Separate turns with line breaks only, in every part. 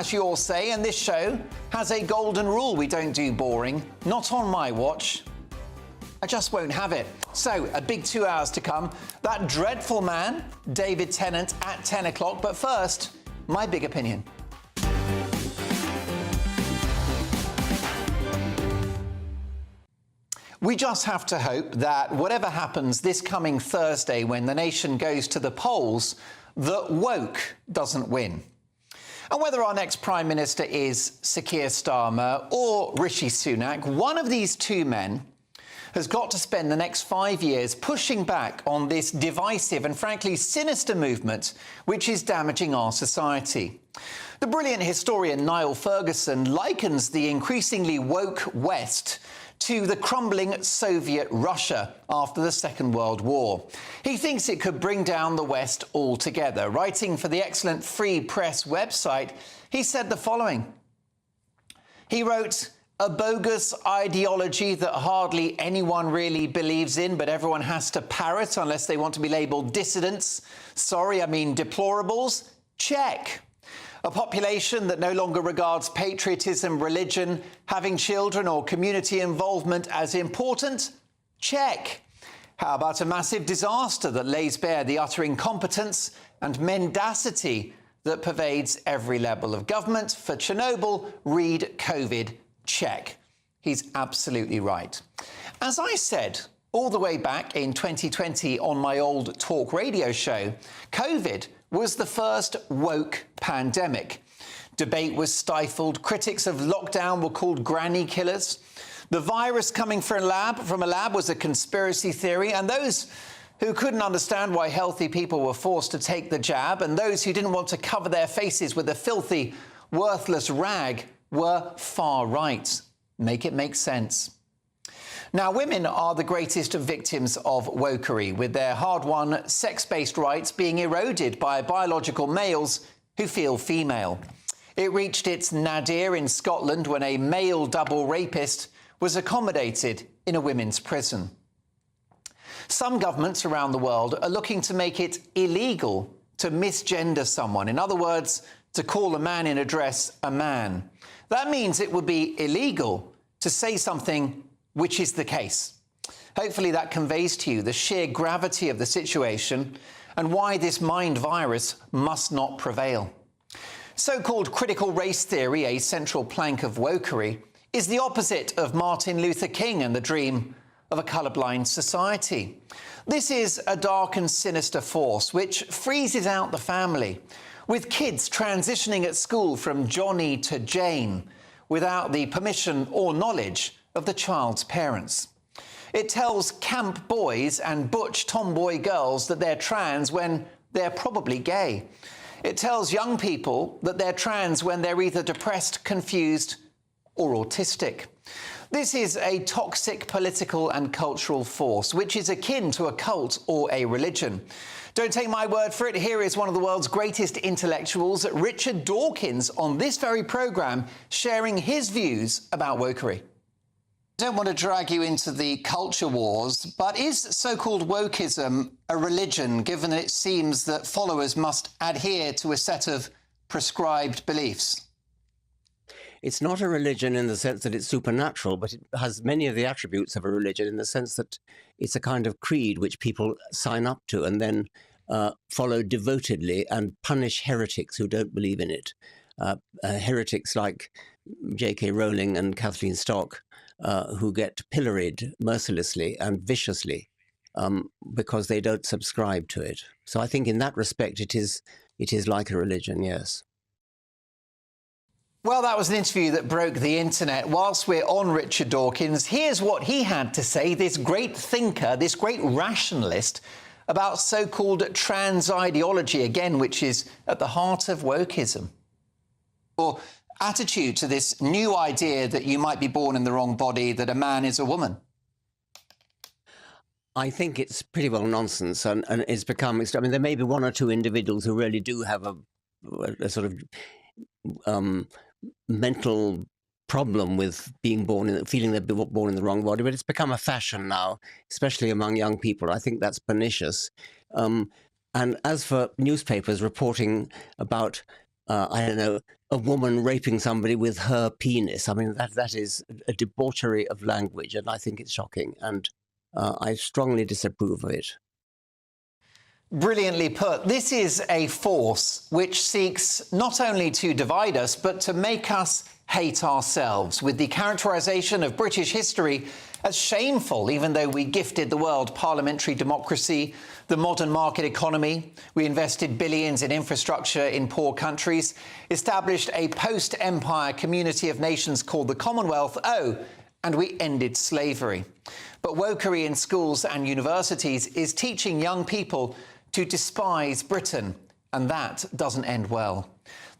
as you all say, and this show has a golden rule: we don't do boring. Not on my watch. I just won't have it. So, a big 2 hours to come. That dreadful man, David Tennant, at 10 o'clock. But first, my big opinion. We just have to hope that whatever happens this coming Thursday when the nation goes to the polls, that woke doesn't win. And whether our next Prime Minister is Sir Keir Starmer or Rishi Sunak, one of these two men has got to spend the next 5 years pushing back on this divisive and frankly sinister movement which is damaging our society. The brilliant historian Niall Ferguson likens the increasingly woke West to the crumbling Soviet Russia after the Second World War. He thinks it could bring down the West altogether. Writing for the excellent Free Press website, he said the following. He wrote, "A bogus ideology that hardly anyone really believes in, but everyone has to parrot unless they want to be labelled dissidents. Sorry, I mean deplorables. Check. A population that no longer regards patriotism, religion, having children or community involvement as important? Check. How about a massive disaster that lays bare the utter incompetence and mendacity that pervades every level of government? For Chernobyl, read COVID. Check." He's absolutely right. As I said all the way back in 2020 on my old talk radio show, COVID was the first woke pandemic. Debate was stifled. Critics of lockdown were called granny killers. The virus coming from a lab was a conspiracy theory, and those who couldn't understand why healthy people were forced to take the jab, and those who didn't want to cover their faces with a filthy, worthless rag were far right. Make it make sense. Now, women are the greatest victims of wokery, with their hard-won sex-based rights being eroded by biological males who feel female. It reached its nadir in Scotland when a male double rapist was accommodated in a women's prison. Some governments around the world are looking to make it illegal to misgender someone. In other words, to call a man in a dress a man. That means it would be illegal to say something which is the case. Hopefully that conveys to you the sheer gravity of the situation and why this mind virus must not prevail. So-called critical race theory, a central plank of wokery, is the opposite of Martin Luther King and the dream of a colourblind society. This is a dark and sinister force which freezes out the family, with kids transitioning at school from Johnny to Jane without the permission or knowledge of the child's parents. It tells camp boys and butch tomboy girls that they're trans when they're probably gay. It tells young people that they're trans when they're either depressed, confused, or autistic. This is a toxic political and cultural force, which is akin to a cult or a religion. Don't take my word for it. Here is one of the world's greatest intellectuals, Richard Dawkins, on this very programme, sharing his views about wokery. I don't want to drag you into the culture wars, but is so-called wokeism a religion, given that it seems that followers must adhere to a set of prescribed beliefs?
It's not a religion in the sense that it's supernatural, but it has many of the attributes of a religion in the sense that it's a kind of creed which people sign up to and then follow devotedly and punish heretics who don't believe in it. Heretics like J.K. Rowling and Kathleen Stock, who get pilloried mercilessly and viciously because they don't subscribe to it. So I think in that respect it is like a religion, yes.
Well, that was an interview that broke the internet. Whilst we're on Richard Dawkins, here's what he had to say, this great thinker, this great rationalist, about so-called trans ideology, again, which is at the heart of wokeism. Or attitude to this new idea that you might be born in the wrong body, that a man is a woman.
I think it's pretty well nonsense, and it's become... I mean, there may be one or two individuals who really do have a sort of mental problem with being born in, feeling they're born in the wrong body, but it's become a fashion now, especially among young people. I think that's pernicious. And as for newspapers reporting about I don't know, a woman raping somebody with her penis. I mean, that is a debauchery of language, and I think it's shocking, and I strongly disapprove of it.
Brilliantly put. This is a force which seeks not only to divide us, but to make us hate ourselves, with the characterisation of British history as shameful, even though we gifted the world parliamentary democracy, the modern market economy, we invested billions in infrastructure in poor countries, established a post-empire community of nations called the Commonwealth, and we ended slavery. But wokery in schools and universities is teaching young people to despise Britain, and that doesn't end well.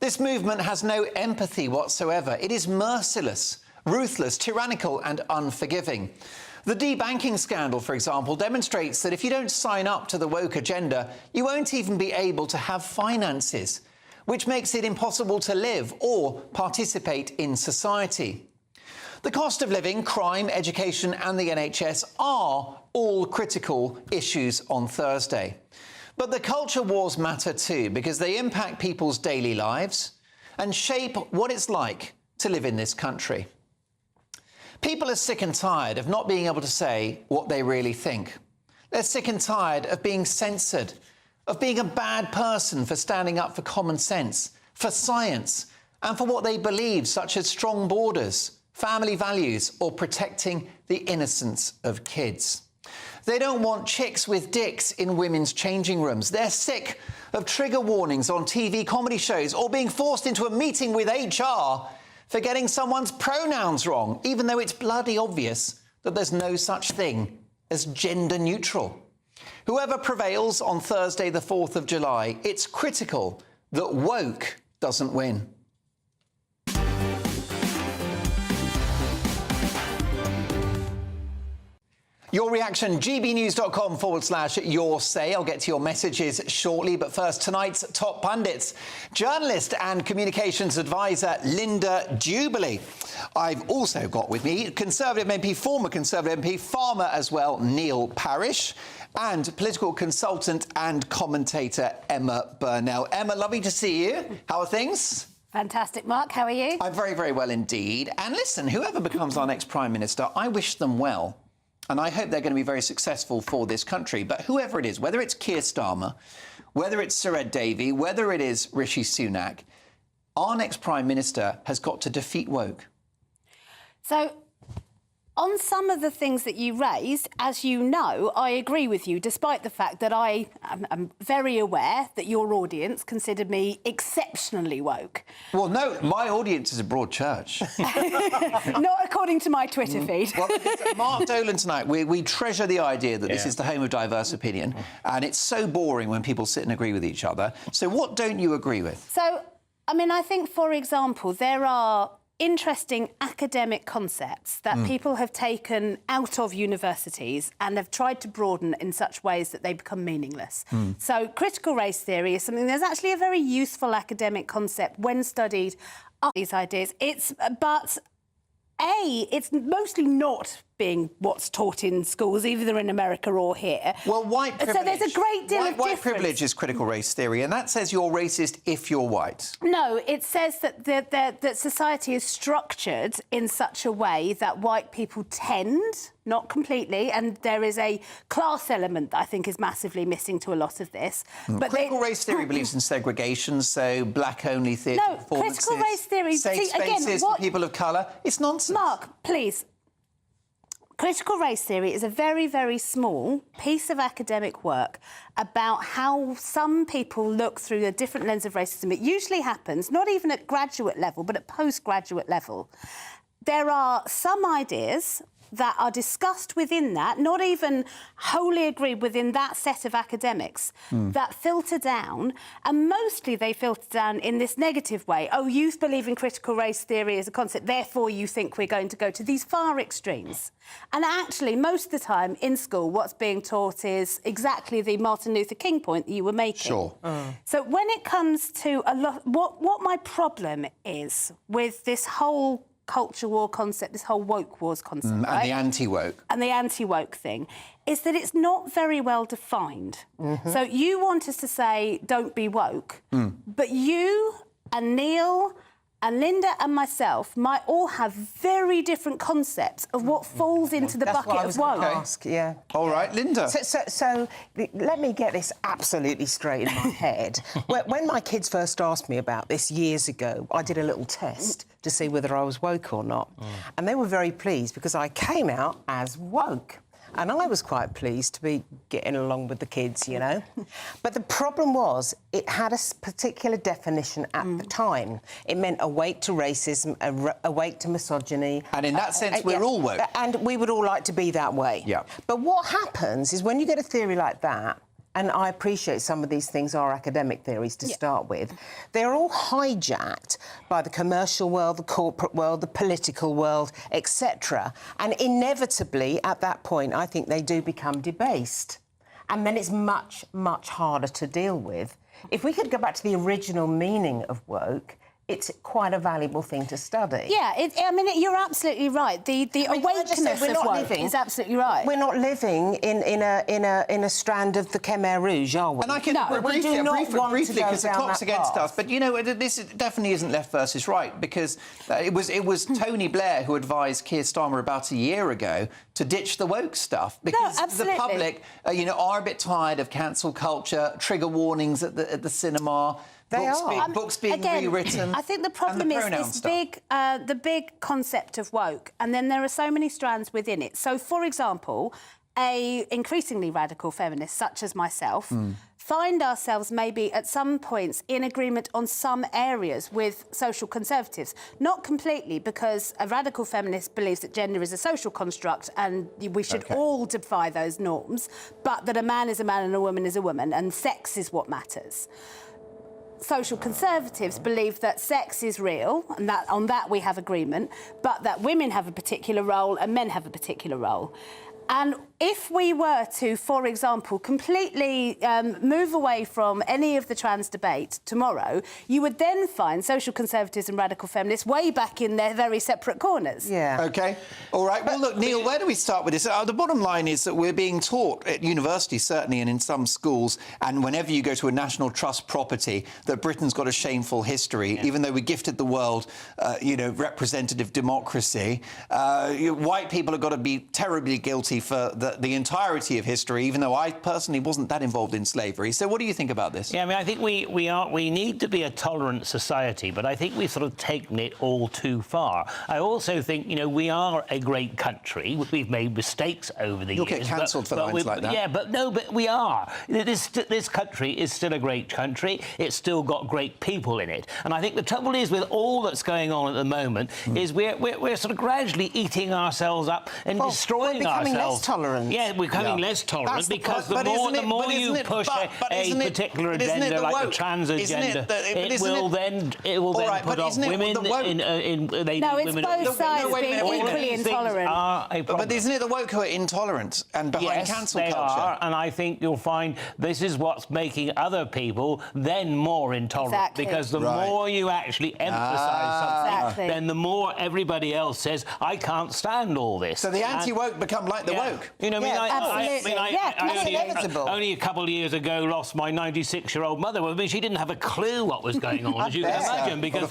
This movement has no empathy whatsoever. It is merciless, ruthless, tyrannical and unforgiving. The debanking scandal, for example, demonstrates that if you don't sign up to the woke agenda, you won't even be able to have finances, which makes it impossible to live or participate in society. The cost of living, crime, education and the NHS are all critical issues on Thursday. But the culture wars matter too, because they impact people's daily lives and shape what it's like to live in this country. People are sick and tired of not being able to say what they really think. They're sick and tired of being censored, of being a bad person for standing up for common sense, for science, and for what they believe, such as strong borders, family values, or protecting the innocence of kids. They don't want chicks with dicks in women's changing rooms. They're sick of trigger warnings on TV comedy shows or being forced into a meeting with HR for getting someone's pronouns wrong, even though it's bloody obvious that there's no such thing as gender neutral. Whoever prevails on Thursday, the 4th of July, it's critical that woke doesn't win. Your reaction, gbnews.com/your say. I'll get to your messages shortly, but first, tonight's top pundits. Journalist and communications advisor Linda Jubilee. I've also got with me Conservative MP, former Conservative MP, farmer as well, Neil Parish, and political consultant and commentator Emma Burnell. Emma, lovely to see you. How are things?
Fantastic, Mark. How are you?
I'm very, very well indeed. And listen, whoever becomes our next Prime Minister, I wish them well. And I hope they're going to be very successful for this country. But whoever it is, whether it's Keir Starmer, whether it's Sured Davy, whether it is Rishi Sunak, our next Prime Minister has got to defeat woke.
So, on some of the things that you raised, as you know, I agree with you, despite the fact that I am very aware that your audience considered me exceptionally woke.
Well, no, my audience is a broad church.
Not according to my Twitter feed.
Well, Mark Dolan tonight, we treasure the idea that this is the home of diverse opinion, and it's so boring when people sit and agree with each other. So what don't you agree with?
So, I mean, I think, for example, there are interesting academic concepts that people have taken out of universities and have tried to broaden in such ways that they become meaningless. So critical race theory is something that's actually a very useful academic concept when studied up these ideas. It's mostly not being what's taught in schools, either in America or here.
Well, white privilege.
So there's a great deal of difference.
White privilege is critical race theory, and that says you're racist if you're white.
No, it says that society is structured in such a way that white people tend, not completely, and there is a class element that I think is massively missing to a lot of this. But
critical race theory believes in segregation, so black-only theatre performances.
Critical race theory...
safe spaces for people of colour. It's nonsense.
Mark, please. Critical race theory is a very, very small piece of academic work about how some people look through a different lens of racism. It usually happens, not even at graduate level, but at postgraduate level. There are some ideas that are discussed within that, not even wholly agreed within that set of academics, that filter down, and mostly they filter down in this negative way. Oh, you believe in critical race theory as a concept, therefore you think we're going to go to these far extremes. And actually, most of the time in school, what's being taught is exactly the Martin Luther King point that you were making.
Sure.
So when it comes to a lot, what my problem is with this whole culture war concept, this whole woke wars concept,
and the anti-woke.
And the anti-woke thing, is that it's not very well defined. So you want us to say, don't be woke, but you And Neil and Linda and myself might all have very different concepts of what falls into the bucket of woke.
Ask, yeah.
All right, Linda.
So let me get this absolutely straight in my head. When my kids first asked me about this years ago, I did a little test to see whether I was woke or not. And they were very pleased because I came out as woke. And I was quite pleased to be getting along with the kids, you know. But the problem was it had a particular definition at the time. It meant awake to racism, awake to misogyny.
And in that sense, we're all woke.
And we would all like to be that way.
Yeah.
But what happens is when you get a theory like that, and I appreciate some of these things are academic theories to start with, they're all hijacked by the commercial world, the corporate world, the political world, etc. And inevitably, at that point, I think they do become debased. And then it's much, much harder to deal with. If we could go back to the original meaning of woke, it's quite a valuable thing to study.
Yeah, you're absolutely right. The awakeness of woke is absolutely right.
We're not living in a strand of the Khmer Rouge, are we?
And I can briefly, because the clock's against us. But you know, this definitely isn't left versus right, because it was Tony Blair who advised Keir Starmer about a year ago to ditch the woke stuff, because the public, are a bit tired of cancel culture, trigger warnings at the cinema. Books being rewritten.
I think the problem is this the big concept of woke, and then there are so many strands within it. So, for example, a increasingly radical feminist, such as myself, find ourselves maybe at some points in agreement on some areas with social conservatives. Not completely, because a radical feminist believes that gender is a social construct and we should all defy those norms, but that a man is a man and a woman is a woman, and sex is what matters. Social conservatives believe that sex is real, and that on that we have agreement, but that women have a particular role and men have a particular role. And if we were to, for example, completely move away from any of the trans debate tomorrow, you would then find social conservatives and radical feminists way back in their very separate corners.
Yeah.
OK. All right. Well, look, Neil, where do we start with this? The bottom line is that we're being taught at university, certainly, and in some schools, and whenever you go to a National Trust property, that Britain's got a shameful history, even though we gifted the world, representative democracy. White people have got to be terribly guilty for the entirety of history, even though I personally wasn't that involved in slavery. So what do you think about this?
Yeah, I mean, I think we need to be a tolerant society, but I think we've sort of taken it all too far. I also think, we are a great country. We've made mistakes over the years.
You'll get cancelled for lines like that.
Yeah, but we are. This country is still a great country. It's still got great people in it. And I think the trouble is with all that's going on at the moment is we're sort of gradually eating ourselves up and destroying ourselves.
Less tolerant.
Yeah, we're becoming less tolerant because the more you push a particular agenda like the trans agenda, it will then put off women in
both sides being equally intolerant.
But isn't it the woke who are intolerant and behind cancel culture?
Yes, they are, and I think you'll find this is what's making other people then more intolerant, because the more you actually emphasise something, then the more everybody else says, I can't stand all this.
So the anti-woke become like the woke.
I
only a couple of years ago lost my 96-year-old mother. I mean, she didn't have a clue what was going on, as you can imagine, because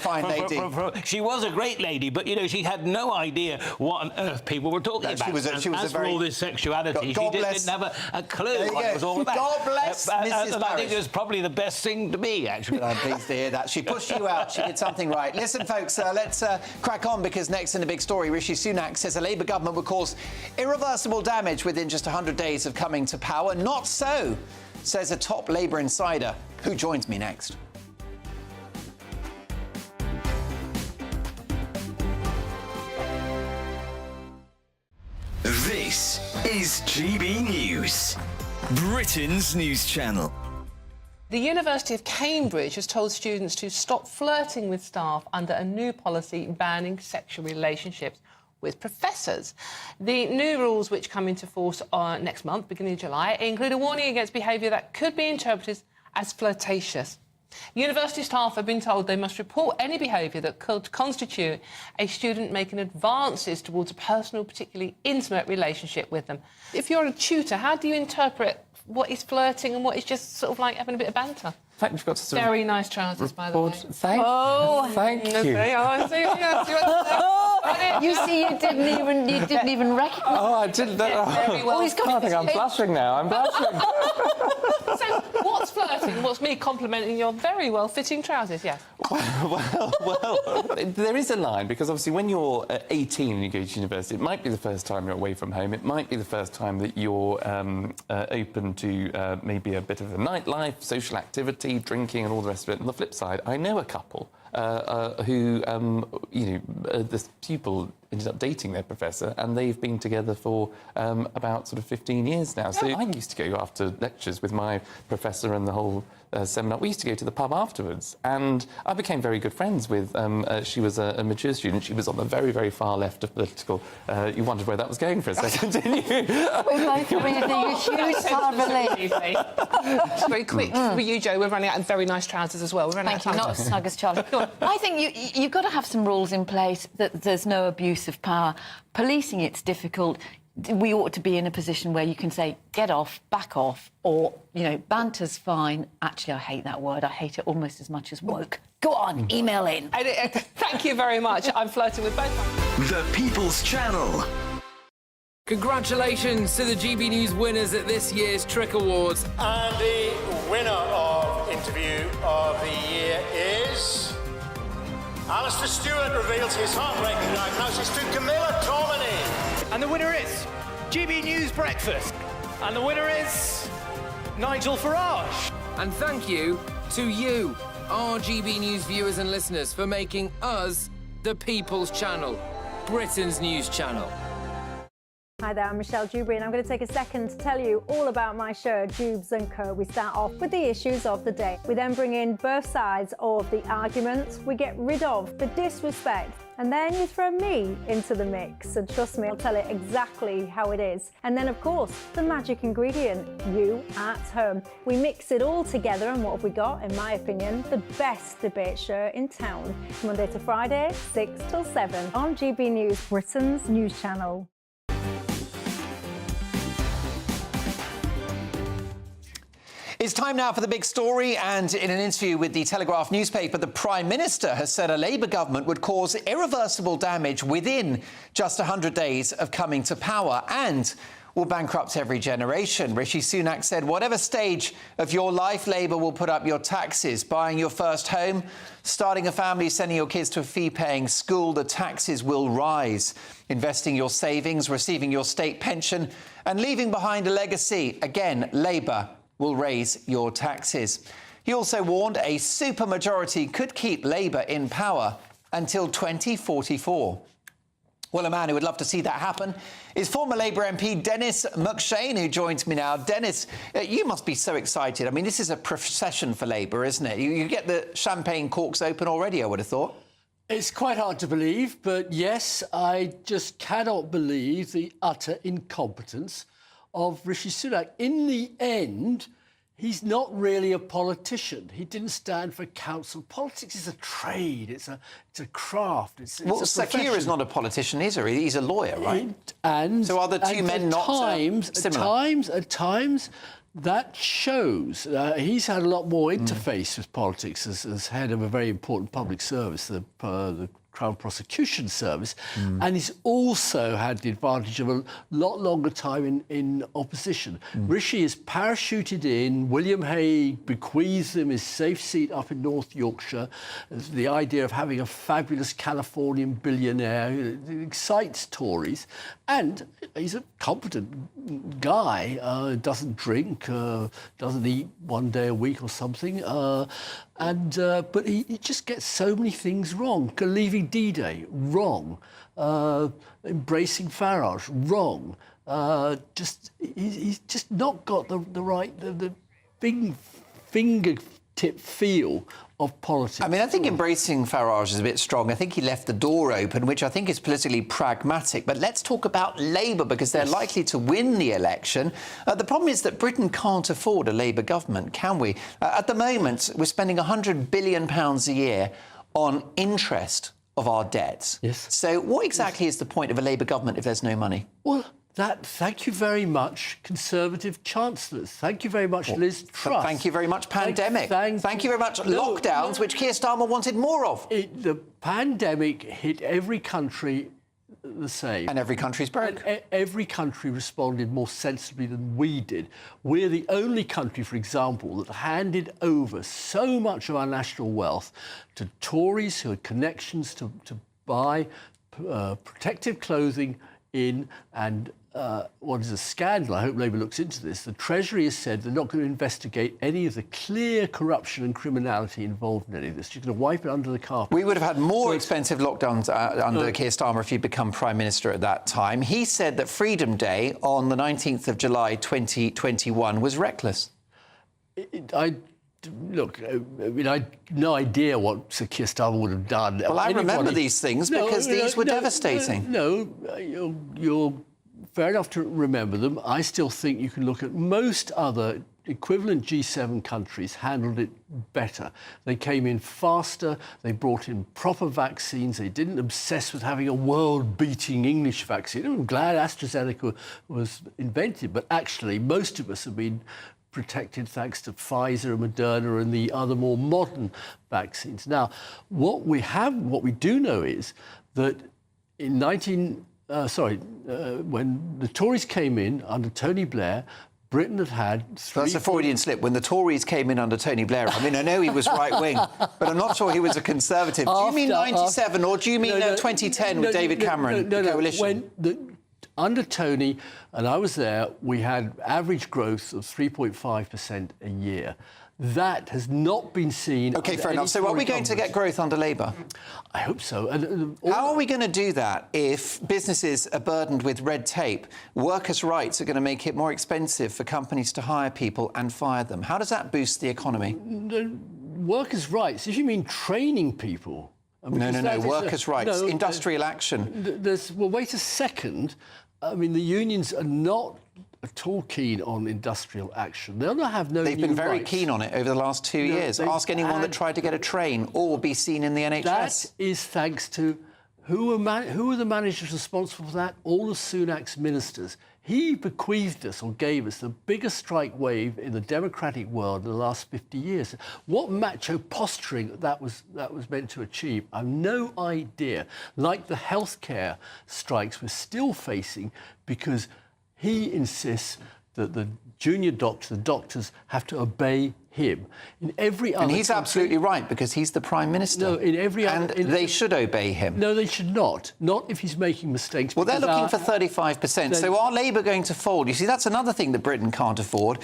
she was a great lady, but she had no idea what on earth people were talking about. As for all this sexuality, she didn't have a clue what it was all about.
God bless Mrs.
And I think it was probably the best thing to me, actually.
I'm pleased to hear that. She pushed you out. She did something right. Listen, folks, let's crack on, because next in the big story, Rishi Sunak says a Labour government will cause irreversible damage within just 100 days of coming to power. Not so, says a top Labour insider, who joins me next.
This is GB News, Britain's news channel.
The University of Cambridge has told students to stop flirting with staff under a new policy banning sexual relationships with professors. The new rules, which come into force next month, beginning of July, include a warning against behaviour that could be interpreted as flirtatious. University staff have been told they must report any behaviour that could constitute a student making advances towards a personal, particularly intimate relationship with them. If you're a tutor, how do you interpret what is flirting and what is just sort of like having a bit of banter?
fact, we've got to sort
Very nice trousers, by the way.
Thank you.
You see, you didn't even recognise.
Oh, I didn't.
Very well.
I think I'm blushing now. I'm blushing.
So, what's flirting? What's me complimenting your very well-fitting trousers? Yes.
Well, there is a line, because obviously when you're 18 and you go to university, it might be the first time you're away from home. It might be the first time that you're open to maybe a bit of a nightlife, social activity, drinking, and all the rest of it. On the flip side, I know a couple who, the pupil ended up dating their professor, and they've been together for about sort of 15 years now. So I used to go after lectures with my professor and the whole seminar. We used to go to the pub afterwards, and I became very good friends with. She was a mature student. She was on the very, very far left of political. You wondered where that was going for a second, didn't you?
We both breathing a huge sigh of relief.
Very quick for you, Joe. We're running out of very nice trousers as well. We're running
Thank you. Not as snug as Charlie. I think you've got to have some rules in place that there's no abuse of power. Policing it's difficult. We ought to be in a position where you can say, get off, back off, or, banter's fine. Actually, I hate that word. I hate it almost as much as woke. Go on, email in.
Thank you very much. I'm flirting with both.
The People's Channel.
Congratulations to the GB News winners at this year's Trick Awards.
And the winner of Interview of the Year is... Alistair Stewart reveals his heartbreaking diagnosis to Camilla Tominey.
And the winner is GB News Breakfast. And the winner is Nigel Farage.
And thank you to you, our GB News viewers and listeners, for making us the People's Channel, Britain's news channel.
Hi there, I'm Michelle Dewberry, and I'm going to take a second to tell you all about my show, Dubes & Co. We start off with the issues of the day. We then bring in both sides of the arguments. We get rid of the disrespect, and then you throw me into the mix. And trust me, I'll tell it exactly how it is. And then, of course, the magic ingredient, you at home. We mix it all together, and what have we got? In my opinion, the best debate show in town. Monday to Friday, 6 till 7 on GB News, Britain's news channel.
It's time now for the big story, and in an interview with the Telegraph newspaper, the Prime Minister has said a Labour government would cause irreversible damage within just 100 days of coming to power and will bankrupt every generation. Rishi Sunak said, whatever stage of your life, Labour will put up your taxes. Buying your first home, starting a family, sending your kids to a fee-paying school, the taxes will rise. Investing your savings, receiving your state pension and leaving behind a legacy. Again, Labour will raise your taxes. He also warned a supermajority could keep Labour in power until 2044. Well, a man who would love to see that happen is former Labour MP Dennis McShane, who joins me now. Dennis, you must be so excited. I mean, this is a procession for Labour, isn't it? You get the champagne corks open already, I would have thought.
It's quite hard to believe, but yes, I just cannot believe the utter incompetence of Rishi Sunak. In the end, he's not really a politician. He didn't stand for council. Politics is a trade. It's a craft. It's
well,
a
Sakir is not a politician, is he? He's a lawyer, right? So are the two men not similar?
At times, that shows. He's had a lot more interface with politics as head of a very important public service, the Crown Prosecution Service, and he's also had the advantage of a lot longer time in opposition. Rishi is parachuted in. William Hague bequeaths him his safe seat up in North Yorkshire. The idea of having a fabulous Californian billionaire excites Tories, and he's a competent guy. Doesn't drink, doesn't eat one day a week or something. But he just gets so many things wrong. Leaving D-Day, wrong. Embracing Farage, wrong. He's just not got the right, the big fingertip feel of politics.
I mean, I think embracing Farage is a bit strong. I think he left the door open, which I think is politically pragmatic. But let's talk about Labour, because they're likely to win the election. The problem is that Britain can't afford a Labour government, can we? At the moment, we're spending £100 billion a year on interest of our debts.
Yes.
So what exactly is the point of a Labour government if there's no money?
Well, Thank you very much, Conservative chancellors. Thank you very much, Liz Truss.
Thank you very much, pandemic. Thank you very much, lockdowns, which Keir Starmer wanted more of.
The pandemic hit every country the same.
And every country's broke.
And every country responded more sensibly than we did. We're the only country, for example, that handed over so much of our national wealth to Tories who had connections to buy protective clothing in, and what is a scandal, I hope Labour looks into this, the Treasury has said they're not going to investigate any of the clear corruption and criminality involved in any of this. You're going to wipe it under the carpet.
We would have had more expensive lockdowns under Keir Starmer if he'd become Prime Minister at that time. He said that Freedom Day on the 19th of July 2021 was reckless.
Look, I mean, I have no idea what Sir Keir Starmer would have done.
Well, I remember these things because these were devastating.
You're fair enough to remember them. I still think you can look at most other equivalent G7 countries handled it better. They came in faster, they brought in proper vaccines, they didn't obsess with having a world-beating English vaccine. I'm glad AstraZeneca was invented, but actually most of us have been protected thanks to Pfizer and Moderna and the other more modern vaccines. Now, what we do know is that in when the Tories came in under Tony Blair, Britain had
That's a Freudian slip. When the Tories came in under Tony Blair, I mean, I know he was right-wing, but I'm not sure he was a Conservative. Do you mean 97 or do you mean 2010 with David Cameron, the coalition?
Under Tony, and I was there, we had average growth of 3.5% a year. That has not been seen.
OK, fair enough. So are we going to get growth under Labour?
I hope so.
How are we going to do that if businesses are burdened with red tape? Workers' rights are going to make it more expensive for companies to hire people and fire them. How does that boost the economy?
Workers' rights? If you mean training people...
No. Workers' rights, industrial action.
Well, wait a second. I mean, the unions are not at all keen on industrial action. They'll not have no.
They've been very keen on it over the last 2 years. Ask anyone that tried to get a train or be seen in the NHS.
That is thanks to who are the managers responsible for that? All of Sunak's ministers. He bequeathed us or gave us the biggest strike wave in the democratic world in the last 50 years. What macho posturing that was meant to achieve, I've no idea. Like the healthcare strikes we're still facing because he insists that the junior doctors, the doctors, have to obey him. In every other
and he's absolutely right, because he's the Prime Minister.
No, in every other...
And they should obey him.
No, they should not. Not if he's making mistakes.
Well, they're looking for 35%. So are Labour going to fold? You see, that's another thing that Britain can't afford,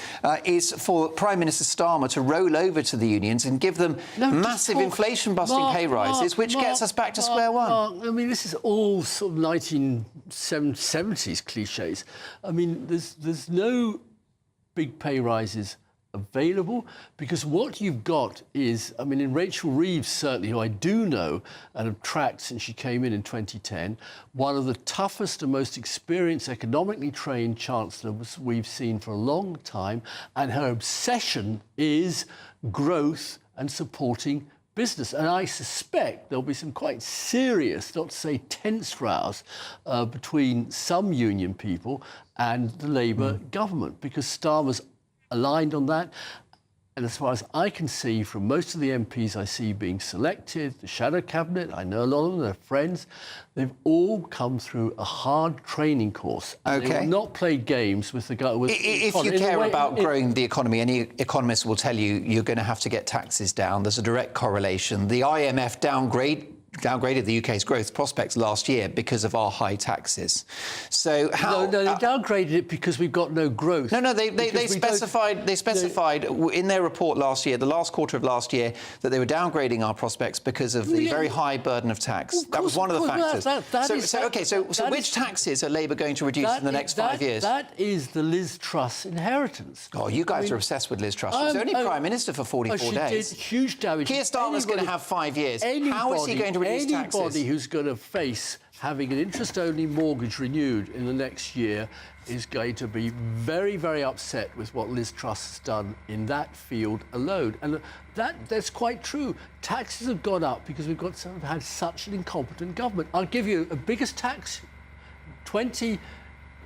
is for Prime Minister Starmer to roll over to the unions and give them massive inflation-busting pay rises, which gets us back to square one.
I mean, this is all sort of 1970s cliches. I mean, there's no big pay rises available, because what you've got is, I mean, in Rachel Reeves, certainly, who I do know and have tracked since she came in 2010, one of the toughest and most experienced, economically trained chancellors we've seen for a long time, and her obsession is growth and supporting business. And I suspect there'll be some quite serious, not to say tense rows between some union people and the Labour government, because Starmer's aligned on that. And as far as I can see from most of the MPs I see being selected, the shadow cabinet, I know a lot of them, they're friends, they've all come through a hard training course. And they will not play games with the guy.
If you care about growing the economy, any economist will tell you you're going to have to get taxes down. There's a direct correlation. The IMF downgraded the UK's growth prospects last year because of our high taxes. So how?
No, they downgraded it because we've got no growth.
No, they specified in their report last year, the last quarter of last year, that they were downgrading our prospects because of the very high burden of tax. That was one of the factors. So which taxes are Labour going to reduce in the next 5 years?
That is the Liz Truss inheritance.
Oh, you guys are obsessed with Liz Truss. She was only Prime Minister for 44 days.
She did huge damage.
Keir Starmer's going to have 5 years. How is he going to reduce taxes?
Anybody who's going to face having an interest-only mortgage renewed in the next year is going to be very, very upset with what Liz Truss has done in that field alone. And that's quite true. Taxes have gone up because we've had such an incompetent government. I'll give you a biggest tax,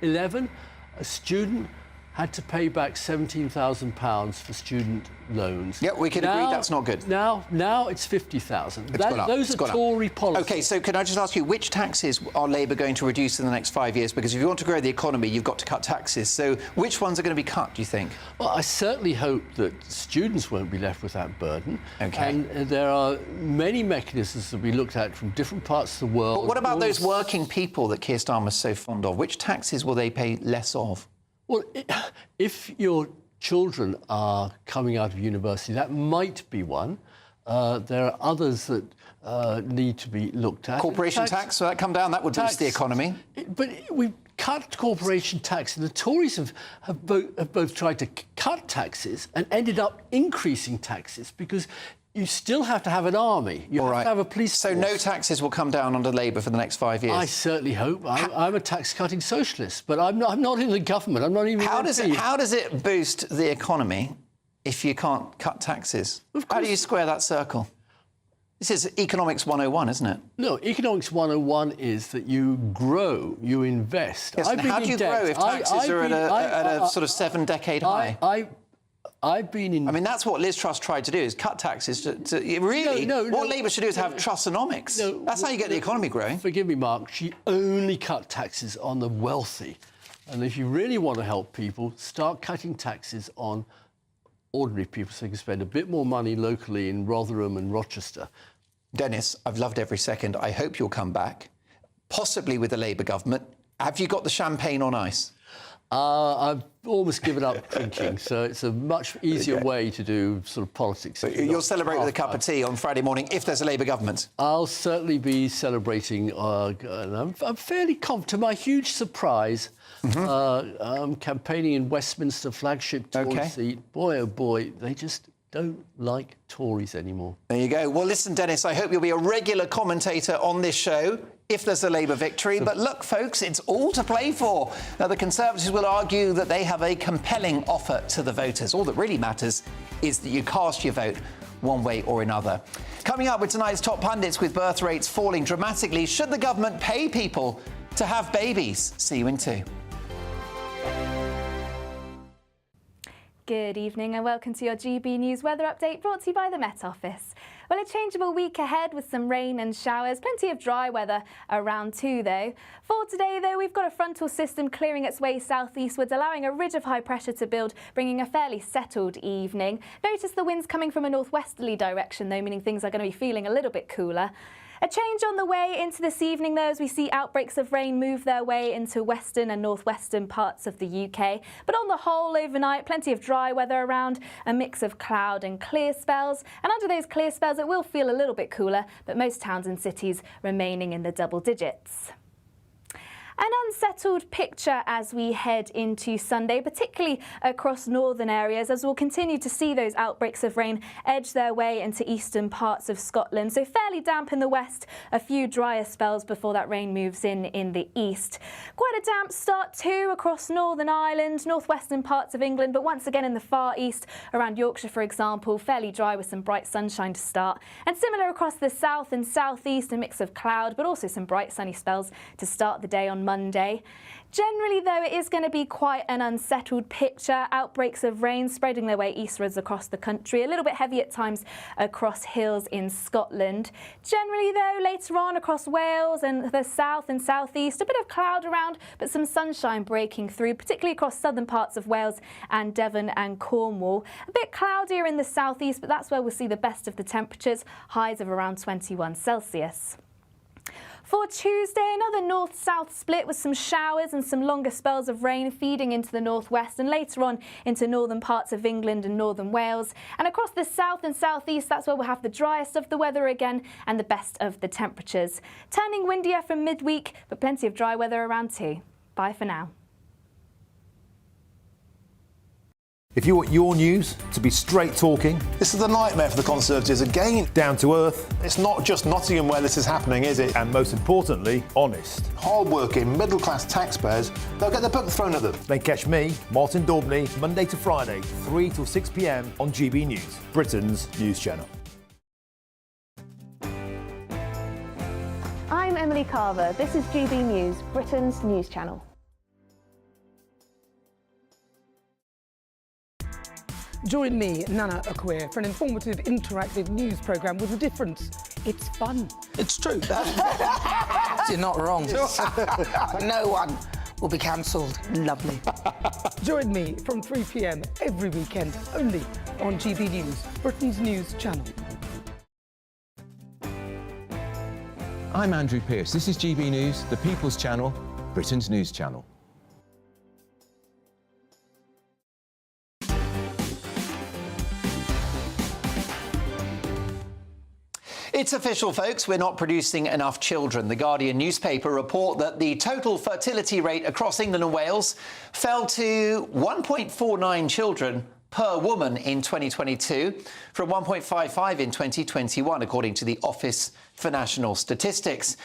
2011, a student had to pay back £17,000 for student loans.
Yeah, we can agree that's not good.
Now it's 50,000. Those are
gone
Tory
up.
policies.
OK, so can I just ask you, which taxes are Labour going to reduce in the next 5 years? Because if you want to grow the economy, you've got to cut taxes. So which ones are going to be cut, do you think?
Well, I certainly hope that students won't be left with that burden.
OK.
And there are many mechanisms that we looked at from different parts of the world.
But what about those working people that Keir Starmer's so fond of? Which taxes will they pay less of?
Well, if your children are coming out of university, that might be one. There are others that need to be looked at.
Corporation tax, so that come down, that would boost the economy.
But we've cut corporation tax, and the Tories have both tried to cut taxes and ended up increasing taxes because you still have to have an army. You have to have a police force.
So no taxes will come down under Labour for the next 5 years?
I certainly hope. I'm a tax-cutting socialist, but I'm not in the government. I'm not even...
How does it boost the economy if you can't cut taxes? How do you square that circle? This is Economics 101, isn't it?
No, Economics 101 is that you grow, you invest.
Yes, how do you grow if taxes are at a sort of 7-decade high?
I've been in...
I mean, that's what Liz Truss tried to do, is cut taxes what Labour should do is have Trussonomics. That's how you get the economy growing.
Forgive me, Mark, she only cut taxes on the wealthy. And if you really want to help people, start cutting taxes on ordinary people so they can spend a bit more money locally in Rotherham and Rochester.
Dennis, I've loved every second. I hope you'll come back, possibly with the Labour government. Have you got the champagne on ice?
I've almost given up drinking, so it's a much easier way to do sort of politics.
So you'll celebrate with a cup of tea on Friday morning if there's a Labour government?
I'll certainly be celebrating. And I'm fairly confident. To my huge surprise, I'm campaigning in Westminster, flagship Tory seat. Boy, oh boy, they just don't like Tories anymore.
There you go. Well, listen, Dennis, I hope you'll be a regular commentator on this show if there's a Labour victory. But look, folks, it's all to play for. Now, the Conservatives will argue that they have a compelling offer to the voters. All that really matters is that you cast your vote one way or another. Coming up with tonight's top pundits, with birth rates falling dramatically, should the government pay people to have babies? See you in 2.
Good evening and welcome to your GB News weather update, brought to you by the Met Office. Well, a changeable week ahead with some rain and showers, plenty of dry weather around too, though. For today, though, we've got a frontal system clearing its way southeastwards, allowing a ridge of high pressure to build, bringing a fairly settled evening. Notice the winds coming from a northwesterly direction, though, meaning things are going to be feeling a little bit cooler. A change on the way into this evening, though, as we see outbreaks of rain move their way into western and northwestern parts of the UK. But on the whole, overnight, plenty of dry weather around, a mix of cloud and clear spells. And under those clear spells, it will feel a little bit cooler, but most towns and cities remaining in the double digits. An unsettled picture as we head into Sunday, particularly across northern areas, as we'll continue to see those outbreaks of rain edge their way into eastern parts of Scotland. So fairly damp in the west, a few drier spells before that rain moves in the east. Quite a damp start too across Northern Ireland, northwestern parts of England, but once again in the far east, around Yorkshire, for example, fairly dry with some bright sunshine to start. And similar across the south and southeast, a mix of cloud, but also some bright sunny spells to start the day on Monday. Generally, though, it is going to be quite an unsettled picture. Outbreaks of rain spreading their way eastwards across the country, a little bit heavy at times across hills in Scotland. Generally, though, later on across Wales and the south and southeast, a bit of cloud around, but some sunshine breaking through, particularly across southern parts of Wales and Devon and Cornwall. A bit cloudier in the southeast, but that's where we'll see the best of the temperatures, highs of around 21 Celsius. For Tuesday, another north-south split with some showers and some longer spells of rain feeding into the northwest and later on into northern parts of England and northern Wales. And across the south and southeast, that's where we'll have the driest of the weather again and the best of the temperatures. Turning windier from midweek, but plenty of dry weather around too. Bye for now.
If you want your news to be straight talking,
this is a nightmare for the Conservatives again.
Down to earth.
It's not just Nottingham where this is happening, is it?
And most importantly, honest.
Hard-working, middle-class taxpayers, they'll get their book thrown at them.
They catch me, Martin Daubney, Monday to Friday, 3 till 6 p.m. on GB News, Britain's news channel.
I'm Emily Carver. This is GB News, Britain's news channel.
Join me, Nana Okoye, for an informative, interactive news programme with a difference. It's fun.
It's true. You're not wrong. No one will be cancelled. Lovely.
Join me from 3 p.m. every weekend, only on GB News, Britain's news channel.
I'm Andrew Pearce. This is GB News, the People's Channel, Britain's news channel.
It's official, folks. We're not producing enough children. The Guardian newspaper report that the total fertility rate across England and Wales fell to 1.49 children per woman in 2022 from 1.55 in 2021, according to the Office for National Statistics.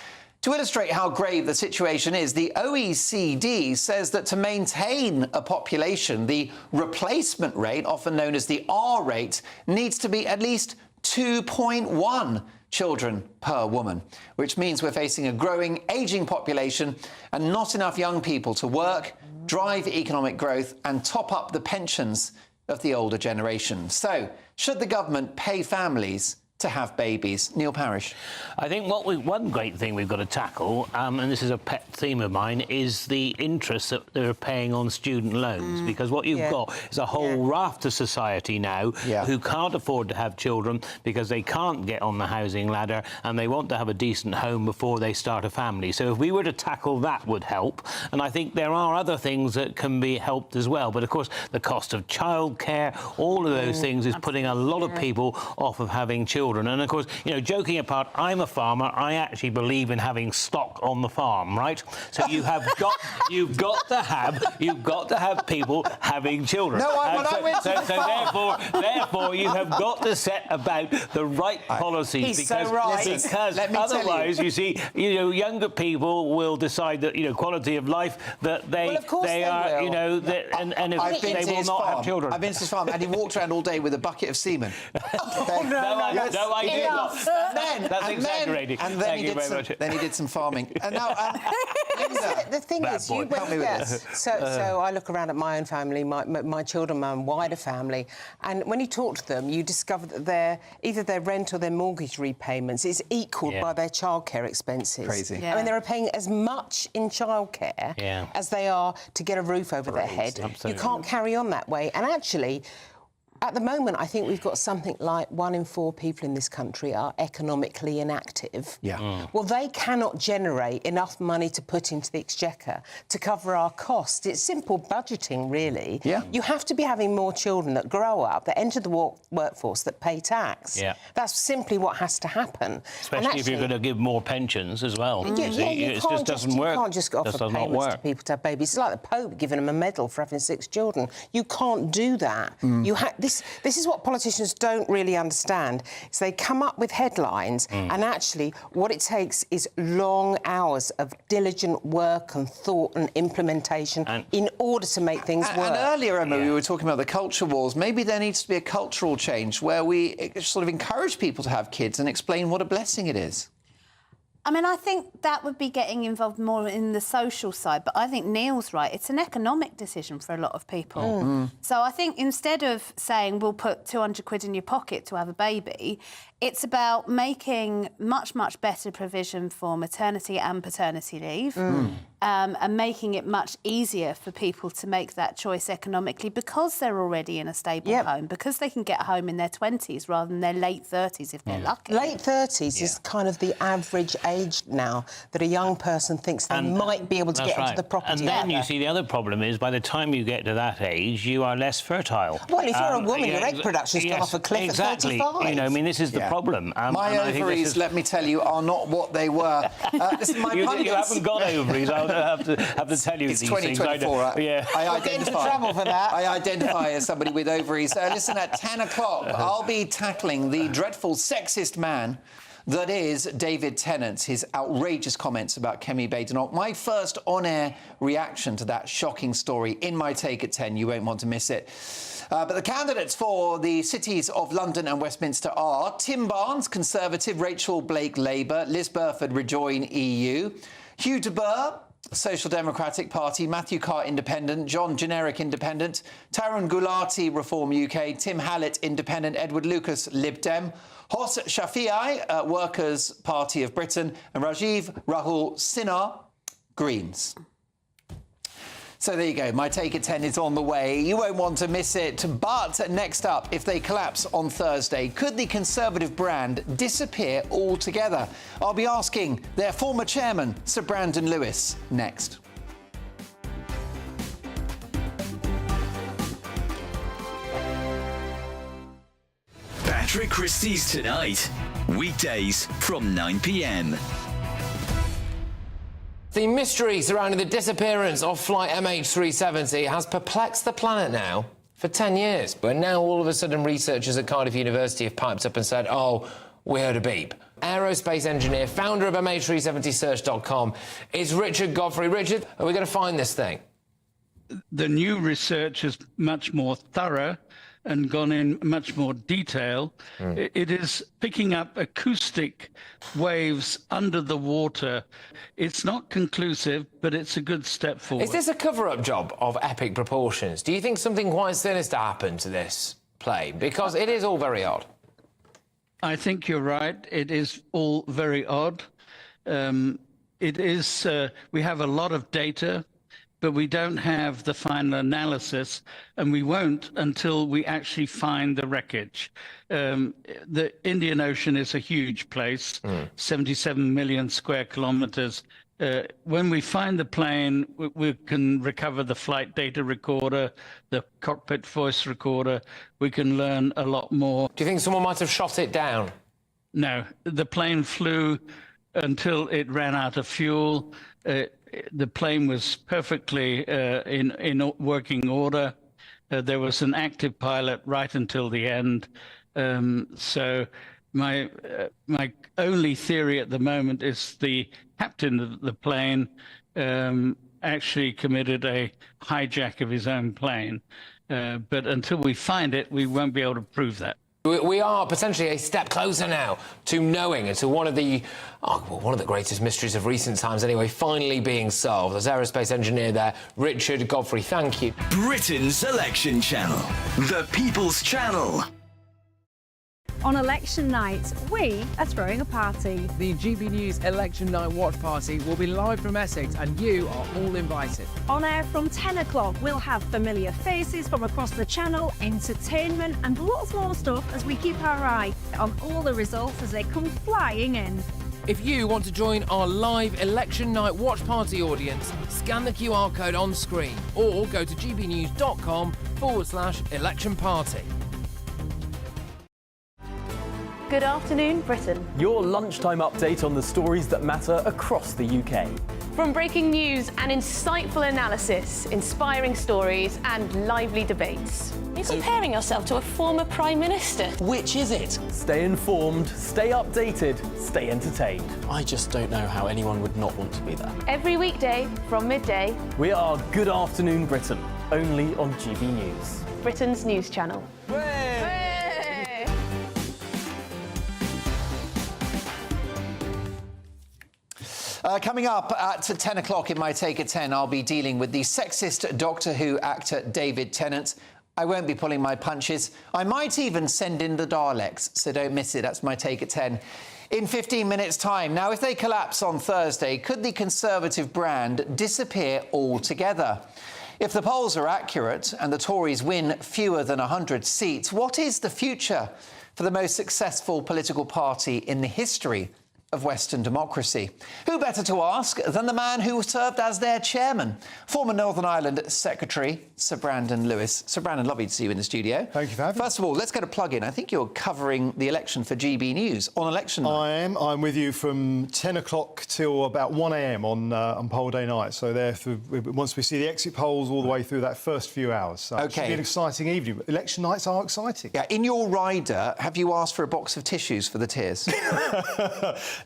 To illustrate how grave the situation is, the OECD says that to maintain a population, the replacement rate, often known as the R rate, needs to be at least 2.1 children per woman, which means we're facing a growing, ageing population and not enough young people to work, drive economic growth and top up the pensions of the older generation. So, should the government pay families to have babies? Neil Parish.
I think one great thing we've got to tackle, and this is a pet theme of mine, is the interest that they're paying on student loans. Because what you've got is a whole raft of society now who can't afford to have children because they can't get on the housing ladder and they want to have a decent home before they start a family. So if we were to tackle that would help. And I think there are other things that can be helped as well. But of course, the cost of childcare, all of those things is putting a lot of people off of having children. And of course, you know, joking apart, I'm a farmer. I actually believe in having stock on the farm, right? So you've got to have people having children. Therefore, you have got to set about the right policies because otherwise, you see, younger people will decide that quality of life that they are, and if they will not have children.
I've been to his farm and he walked around all day with a bucket of semen.
No, I did not. That's exaggerating.
And then he did some farming. And now,
the thing is, you went so I look around at my own family, my children, my wider family, and when you talk to them, you discover that either their rent or their mortgage repayments is equalled by their childcare expenses.
Crazy.
I mean, they're paying as much in childcare as they are to get a roof over their head.
Absolutely.
You can't carry on that way. And actually, at the moment, I think we've got something like 1 in 4 people in this country are economically inactive. Well, they cannot generate enough money to put into the exchequer to cover our costs. It's simple budgeting, really. You have to be having more children that grow up, that enter the workforce, that pay tax. That's simply what has to happen.
Especially if you're going to give more pensions as well. It just doesn't work.
You can't just offer payments to people to have babies. It's like the Pope giving them a medal for having 6 children. You can't do that. This is what politicians don't really understand. Is they come up with headlines and actually what it takes is long hours of diligent work and thought and implementation in order to make things work.
And earlier, Emma, we were talking about the culture wars. Maybe there needs to be a cultural change where we sort of encourage people to have kids and explain what a blessing it is.
I mean, I think that would be getting involved more in the social side, but I think Neil's right. It's an economic decision for a lot of people. So I think instead of saying we'll put 200 quid in your pocket to have a baby, it's about making much, much better provision for maternity and paternity leave and making it much easier for people to make that choice economically because they're already in a stable home, because they can get home in their 20s rather than their late 30s if they're lucky.
Late 30s is kind of the average age now that a young person thinks they might be able to get into the property.
And then you see the other problem is by the time you get to that age, you are less fertile.
Well, if you're a woman, your egg production's gone off a cliff at 35.
I mean, this is the problem.
My ovaries, let me tell you, are not what they were. Listen, my
you haven't got ovaries. I'll have to tell you
it's
these
2024.
things.
I
get into trouble for that.
I identify as somebody with ovaries. Listen, at 10 o'clock, I'll be tackling the dreadful sexist man that is David Tennant, his outrageous comments about Kemi Badenoch. My first on-air reaction to that shocking story in my take at 10. You won't want to miss it. But the candidates for the cities of London and Westminster are Tim Barnes, Conservative, Rachel Blake, Labour, Liz Burford, Rejoin EU, Hugh de Burgh, Social Democratic Party, Matthew Carr Independent, John Generic Independent, Tarun Gulati Reform UK, Tim Hallett Independent, Edward Lucas Lib Dem, Hos Shafiei Workers' Party of Britain, and Rajiv Rahul Sinha Greens. So there you go. My Take at 10 is on the way. You won't want to miss it. But next up, if they collapse on Thursday, could the Conservative brand disappear altogether? I'll be asking their former chairman, Sir Brandon Lewis, next.
Patrick Christie's Tonight. Weekdays from 9 p.m.
The mystery surrounding the disappearance of flight MH370 has perplexed the planet now for 10 years. But now all of a sudden researchers at Cardiff University have piped up and said, oh, we heard a beep. Aerospace engineer, founder of MH370search.com is Richard Godfrey. Richard, are we going to find this thing?
The new research is much more thorough and gone in much more detail. It is picking up acoustic waves under the water. It's not conclusive, but it's a good step forward.
Is this a cover-up job of epic proportions? Do you think something quite sinister happened to this plane? Because it is all very odd.
I think you're right. It is all very odd. It is. We have a lot of data, but we don't have the final analysis, and we won't until we actually find the wreckage. The Indian Ocean is a huge place, 77 million square kilometers. When we find the plane, we can recover the flight data recorder, the cockpit voice recorder. We can learn a lot more.
Do you think someone might have shot it down?
No, the plane flew until it ran out of fuel. The plane was perfectly in working order. There was an active pilot right until the end. So my only theory at the moment is the captain of the plane actually committed a hijack of his own plane. But until we find it, we won't be able to prove that.
We are potentially a step closer now to knowing and to one of the greatest mysteries of recent times anyway, finally being solved. As aerospace engineer there, Richard Godfrey, thank you.
Britain's election channel, the People's Channel.
On election night, we are throwing a party.
The GB News Election Night Watch Party will be live from Essex and you are all invited.
On air from 10 o'clock, we'll have familiar faces from across the channel, entertainment and lots more stuff as we keep our eye on all the results as they come flying in.
If you want to join our live Election Night Watch Party audience, scan the QR code on screen or go to gbnews.com/election party.
Good afternoon, Britain.
Your lunchtime update on the stories that matter across the UK.
From breaking news and insightful analysis, inspiring stories and lively debates. You're comparing yourself to a former Prime Minister.
Which is it? Stay informed, stay updated, stay entertained.
I just don't know how anyone would not want to be there.
Every weekday from midday.
We are Good Afternoon Britain, only on GB News.
Britain's news channel.
Coming up at 10 o'clock in My Take at 10, I'll be dealing with the sexist Doctor Who actor David Tennant. I won't be pulling my punches. I might even send in the Daleks, so don't miss it. That's My Take at 10. In 15 minutes' time. Now, if they collapse on Thursday, could the Conservative brand disappear altogether? If the polls are accurate and the Tories win fewer than 100 seats, what is the future for the most successful political party in the history of Western democracy? Who better to ask than the man who served as their chairman, former Northern Ireland Secretary Sir Brandon Lewis. Sir Brandon, lovely to see you in the studio.
Thank you for having me.
First of all, let's get a plug-in. I think you're covering the election for GB News on election night.
I am. I'm with you from 10 o'clock till about 1 a.m. on poll day night. So once we see the exit polls all the way through that first few hours. So it should be an exciting evening. Election nights are exciting.
Yeah. In your rider, have you asked for a box of tissues for the tears?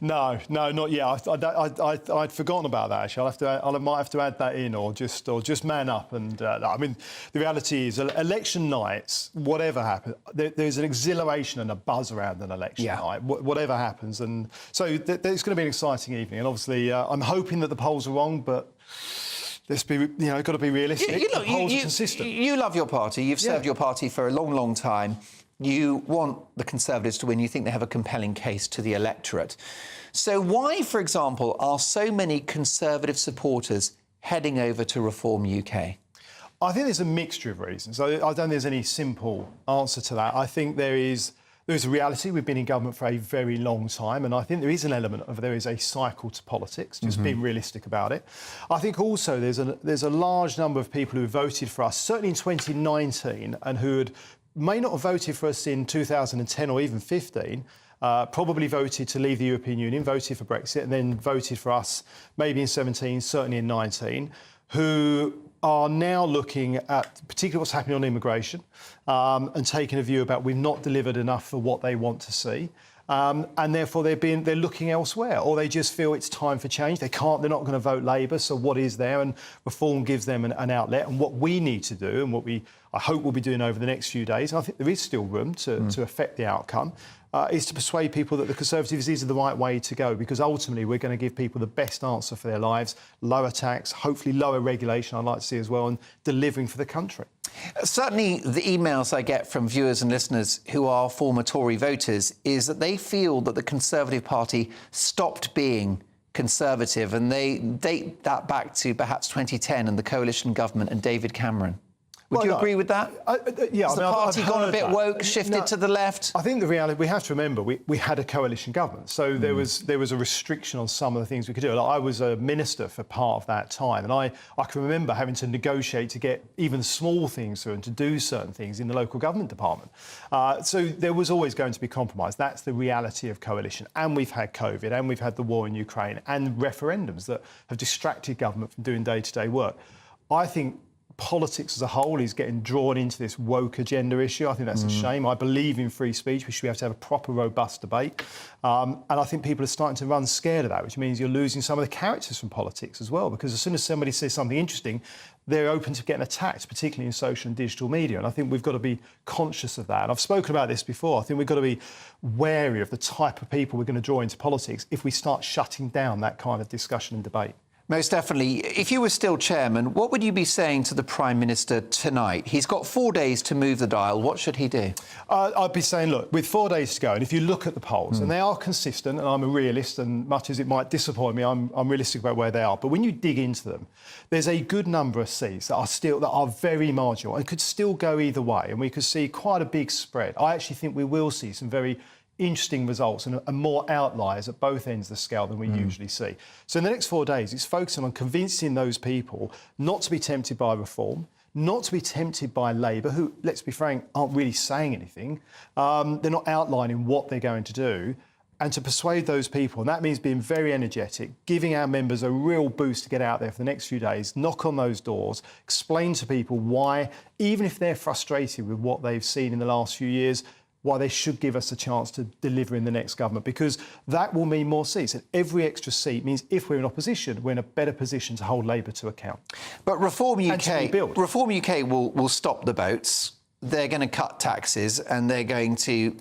No, not yet. I'd forgotten about that. Actually, I might have to add that in, or just man up. And I mean, the reality is, election nights, whatever happens, there's an exhilaration and a buzz around an election night. Whatever happens, and so it's going to be an exciting evening. And obviously, I'm hoping that the polls are wrong, but. Let's be, got to be realistic. The polls are consistent.
You love your party. You've served your party for a long, long time. You want the Conservatives to win. You think they have a compelling case to the electorate. So why, for example, are so many Conservative supporters heading over to Reform UK?
I think there's a mixture of reasons. I don't think there's any simple answer to that. I think there's a reality. We've been in government for a very long time, and I think there is an element of there is a cycle to politics, just being realistic about it. I think also there's a large number of people who voted for us, certainly in 2019, and who may not have voted for us in 2010 or even 15, probably voted to leave the European Union, voted for Brexit, and then voted for us maybe in 17, certainly in 19, who are now looking at particularly what's happening on immigration and taking a view about we've not delivered enough for what they want to see. And therefore they're looking elsewhere, or they just feel it's time for change. They're not going to vote Labour, so what is there? And Reform gives them an outlet. And what we need to do, and what I hope we'll be doing over the next few days, and I think there is still room to affect the outcome, is to persuade people that the Conservatives is the right way to go, because ultimately we're going to give people the best answer for their lives, lower tax, hopefully lower regulation, I'd like to see as well, and delivering for the country.
Certainly the emails I get from viewers and listeners who are former Tory voters is that they feel that the Conservative Party stopped being Conservative, and they date that back to perhaps 2010 and the coalition government and David Cameron. Would you agree with that?
Yeah.
Has the party gone a bit woke, shifted to the left?
I think the reality, we have to remember, we had a coalition government, so there was a restriction on some of the things we could do. Like, I was a minister for part of that time, and I can remember having to negotiate to get even small things through and to do certain things in the local government department. So there was always going to be compromise. That's the reality of coalition. And we've had COVID, and we've had the war in Ukraine, and referendums that have distracted government from doing day-to-day work. I think politics as a whole is getting drawn into this woke agenda issue. I think that's a shame. I believe in free speech. We should have to have a proper, robust debate. And I think people are starting to run scared of that, which means you're losing some of the characters from politics as well, because as soon as somebody says something interesting, they're open to getting attacked, particularly in social and digital media. And I think we've got to be conscious of that. And I've spoken about this before. I think we've got to be wary of the type of people we're going to draw into politics if we start shutting down that kind of discussion and debate.
Most definitely. If you were still chairman, what would you be saying to the Prime Minister tonight? He's got 4 days to move the dial. What should he do?
I'd be saying, look, with 4 days to go, and if you look at the polls, and they are consistent, and I'm a realist, and much as it might disappoint me, I'm realistic about where they are. But when you dig into them, there's a good number of seats that are very marginal and could still go either way, and we could see quite a big spread. I actually think we will see some very interesting results and more outliers at both ends of the scale than we usually see. So in the next 4 days, it's focusing on convincing those people not to be tempted by Reform, not to be tempted by Labour, who, let's be frank, aren't really saying anything. They're not outlining what they're going to do, and to persuade those people. And that means being very energetic, giving our members a real boost to get out there for the next few days, knock on those doors, explain to people why, even if they're frustrated with what they've seen in the last few years, why they should give us a chance to deliver in the next government, because that will mean more seats. And every extra seat means if we're in opposition, we're in a better position to hold Labour to account.
But Reform UK will stop the boats. They're going to cut taxes, and they're going to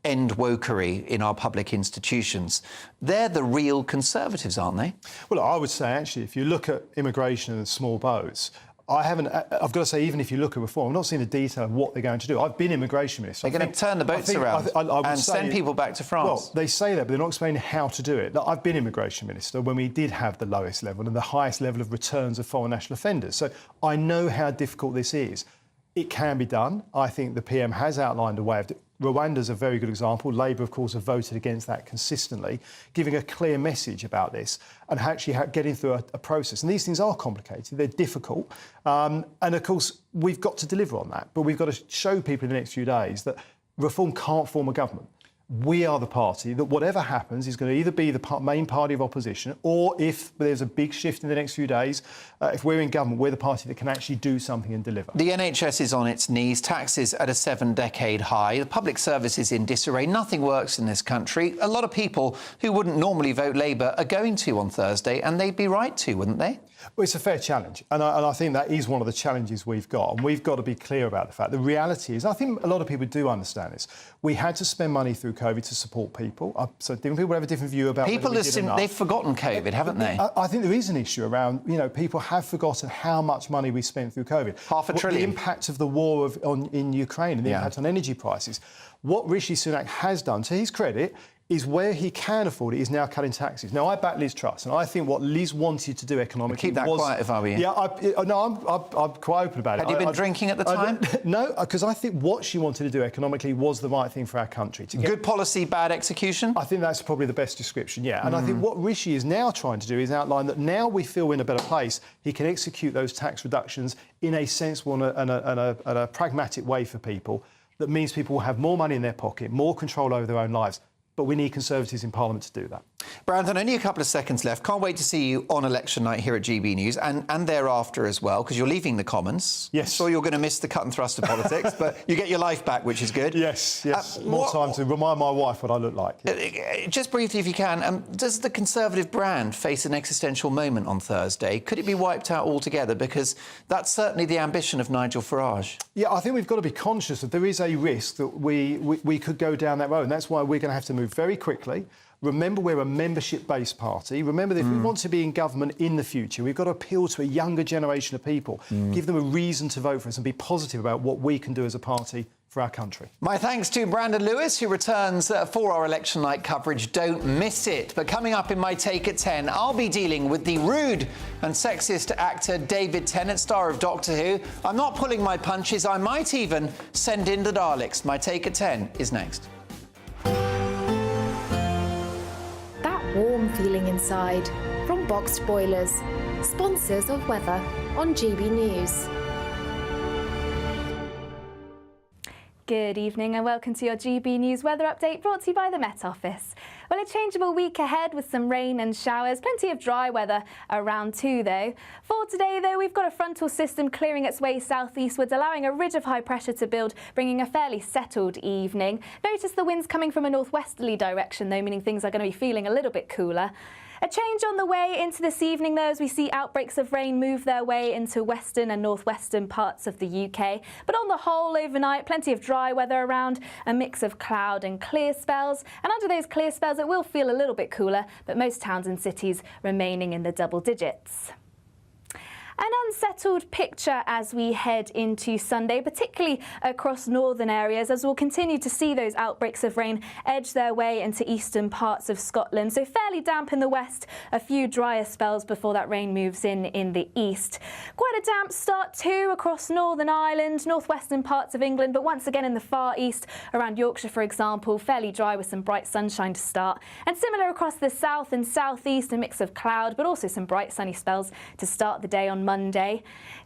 end wokery in our public institutions. They're the real Conservatives, aren't they?
Well, I would say, actually, if you look at immigration and small boats, I've got to say, even if you look at Reform, I've not seen the detail of what they're going to do. I've been immigration minister.
They're going to turn the boats around and send people back to France.
Well, they say that, but they're not explaining how to do it. I've been immigration minister when we did have the lowest level and the highest level of returns of foreign national offenders. So I know how difficult this is. It can be done. I think the PM has outlined a way of Rwanda's a very good example. Labour, of course, have voted against that consistently, giving a clear message about this and actually getting through a process. And these things are complicated. They're difficult. And, of course, we've got to deliver on that. But we've got to show people in the next few days that Reform can't form a government. we are the party that whatever happens is going to either be the main party of opposition, or if there's a big shift in the next few days, if we're in government, we're the party that can actually do something and deliver.
The NHS is on its knees, taxes at a 7-decade high, the public service is in disarray, nothing works in this country. A lot of people who wouldn't normally vote Labour are going to on Thursday, and they'd be right to, wouldn't they?
Well, it's a fair challenge, and I think that is one of the challenges we've got, and we've got to be clear about the fact. The reality is, I think a lot of people do understand this, we had to spend money through COVID to support people, so different people have a different view about
people they've forgotten COVID, haven't they?
I think there is an issue around, people have forgotten how much money we spent through COVID.
$500 billion.
The impact of the war in Ukraine and the impact on energy prices. What Rishi Sunak has done, to his credit, is where he can afford it, is now cutting taxes. Now, I back Liz Truss, and I think what Liz wanted to do economically
keep that quiet if I were you.
Yeah, I'm quite open about it.
Had you been drinking at the time?
No, because I think what she wanted to do economically was the right thing for our country.
Good policy, bad execution?
I think that's probably the best description, yeah. And I think what Rishi is now trying to do is outline that now we feel we're in a better place, he can execute those tax reductions in a sensible and a pragmatic way for people. That means people will have more money in their pocket, more control over their own lives. But we need Conservatives in Parliament to do that.
Brandon, only a couple of seconds left. Can't wait to see you on election night here at GB News and thereafter as well, because you're leaving the Commons.
Yes.
I'm sure you're going to miss the cut and thrust of politics, but you get your life back, which is good.
Yes. More time to remind my wife what I look like.
Just briefly, if you can, does the Conservative brand face an existential moment on Thursday? Could it be wiped out altogether? Because that's certainly the ambition of Nigel Farage.
Yeah, I think we've got to be conscious that there is a risk that we could go down that road, and that's why we're going to have to move very quickly. Remember, we're a membership-based party. Remember that if we want to be in government in the future, we've got to appeal to a younger generation of people, give them a reason to vote for us and be positive about what we can do as a party for our country.
My thanks to Brandon Lewis, who returns for our election night coverage. Don't miss it. But coming up in my Take at 10, I'll be dealing with the rude and sexist actor David Tennant, star of Doctor Who. I'm not pulling my punches. I might even send in the Daleks. My Take at 10 is next.
Warm feeling inside from Boxed Boilers, sponsors of weather on GB News.
Good evening and welcome to your GB News weather update brought to you by the Met Office. Well, a changeable week ahead with some rain and showers, plenty of dry weather around too though. For today though, we've got a frontal system clearing its way southeastwards, allowing a ridge of high pressure to build, bringing a fairly settled evening. Notice the winds coming from a northwesterly direction though, meaning things are going to be feeling a little bit cooler. A change on the way into this evening, though, as we see outbreaks of rain move their way into western and northwestern parts of the UK. But on the whole, overnight, plenty of dry weather around, a mix of cloud and clear spells. And under those clear spells, it will feel a little bit cooler, but most towns and cities remaining in the double digits. An unsettled picture as we head into Sunday, particularly across northern areas, as we'll continue to see those outbreaks of rain edge their way into eastern parts of Scotland. So fairly damp in the west, a few drier spells before that rain moves in the east. Quite a damp start too across Northern Ireland, northwestern parts of England, but once again in the far east, around Yorkshire, for example, fairly dry with some bright sunshine to start. And similar across the south and southeast, a mix of cloud, but also some bright sunny spells to start the day on Monday.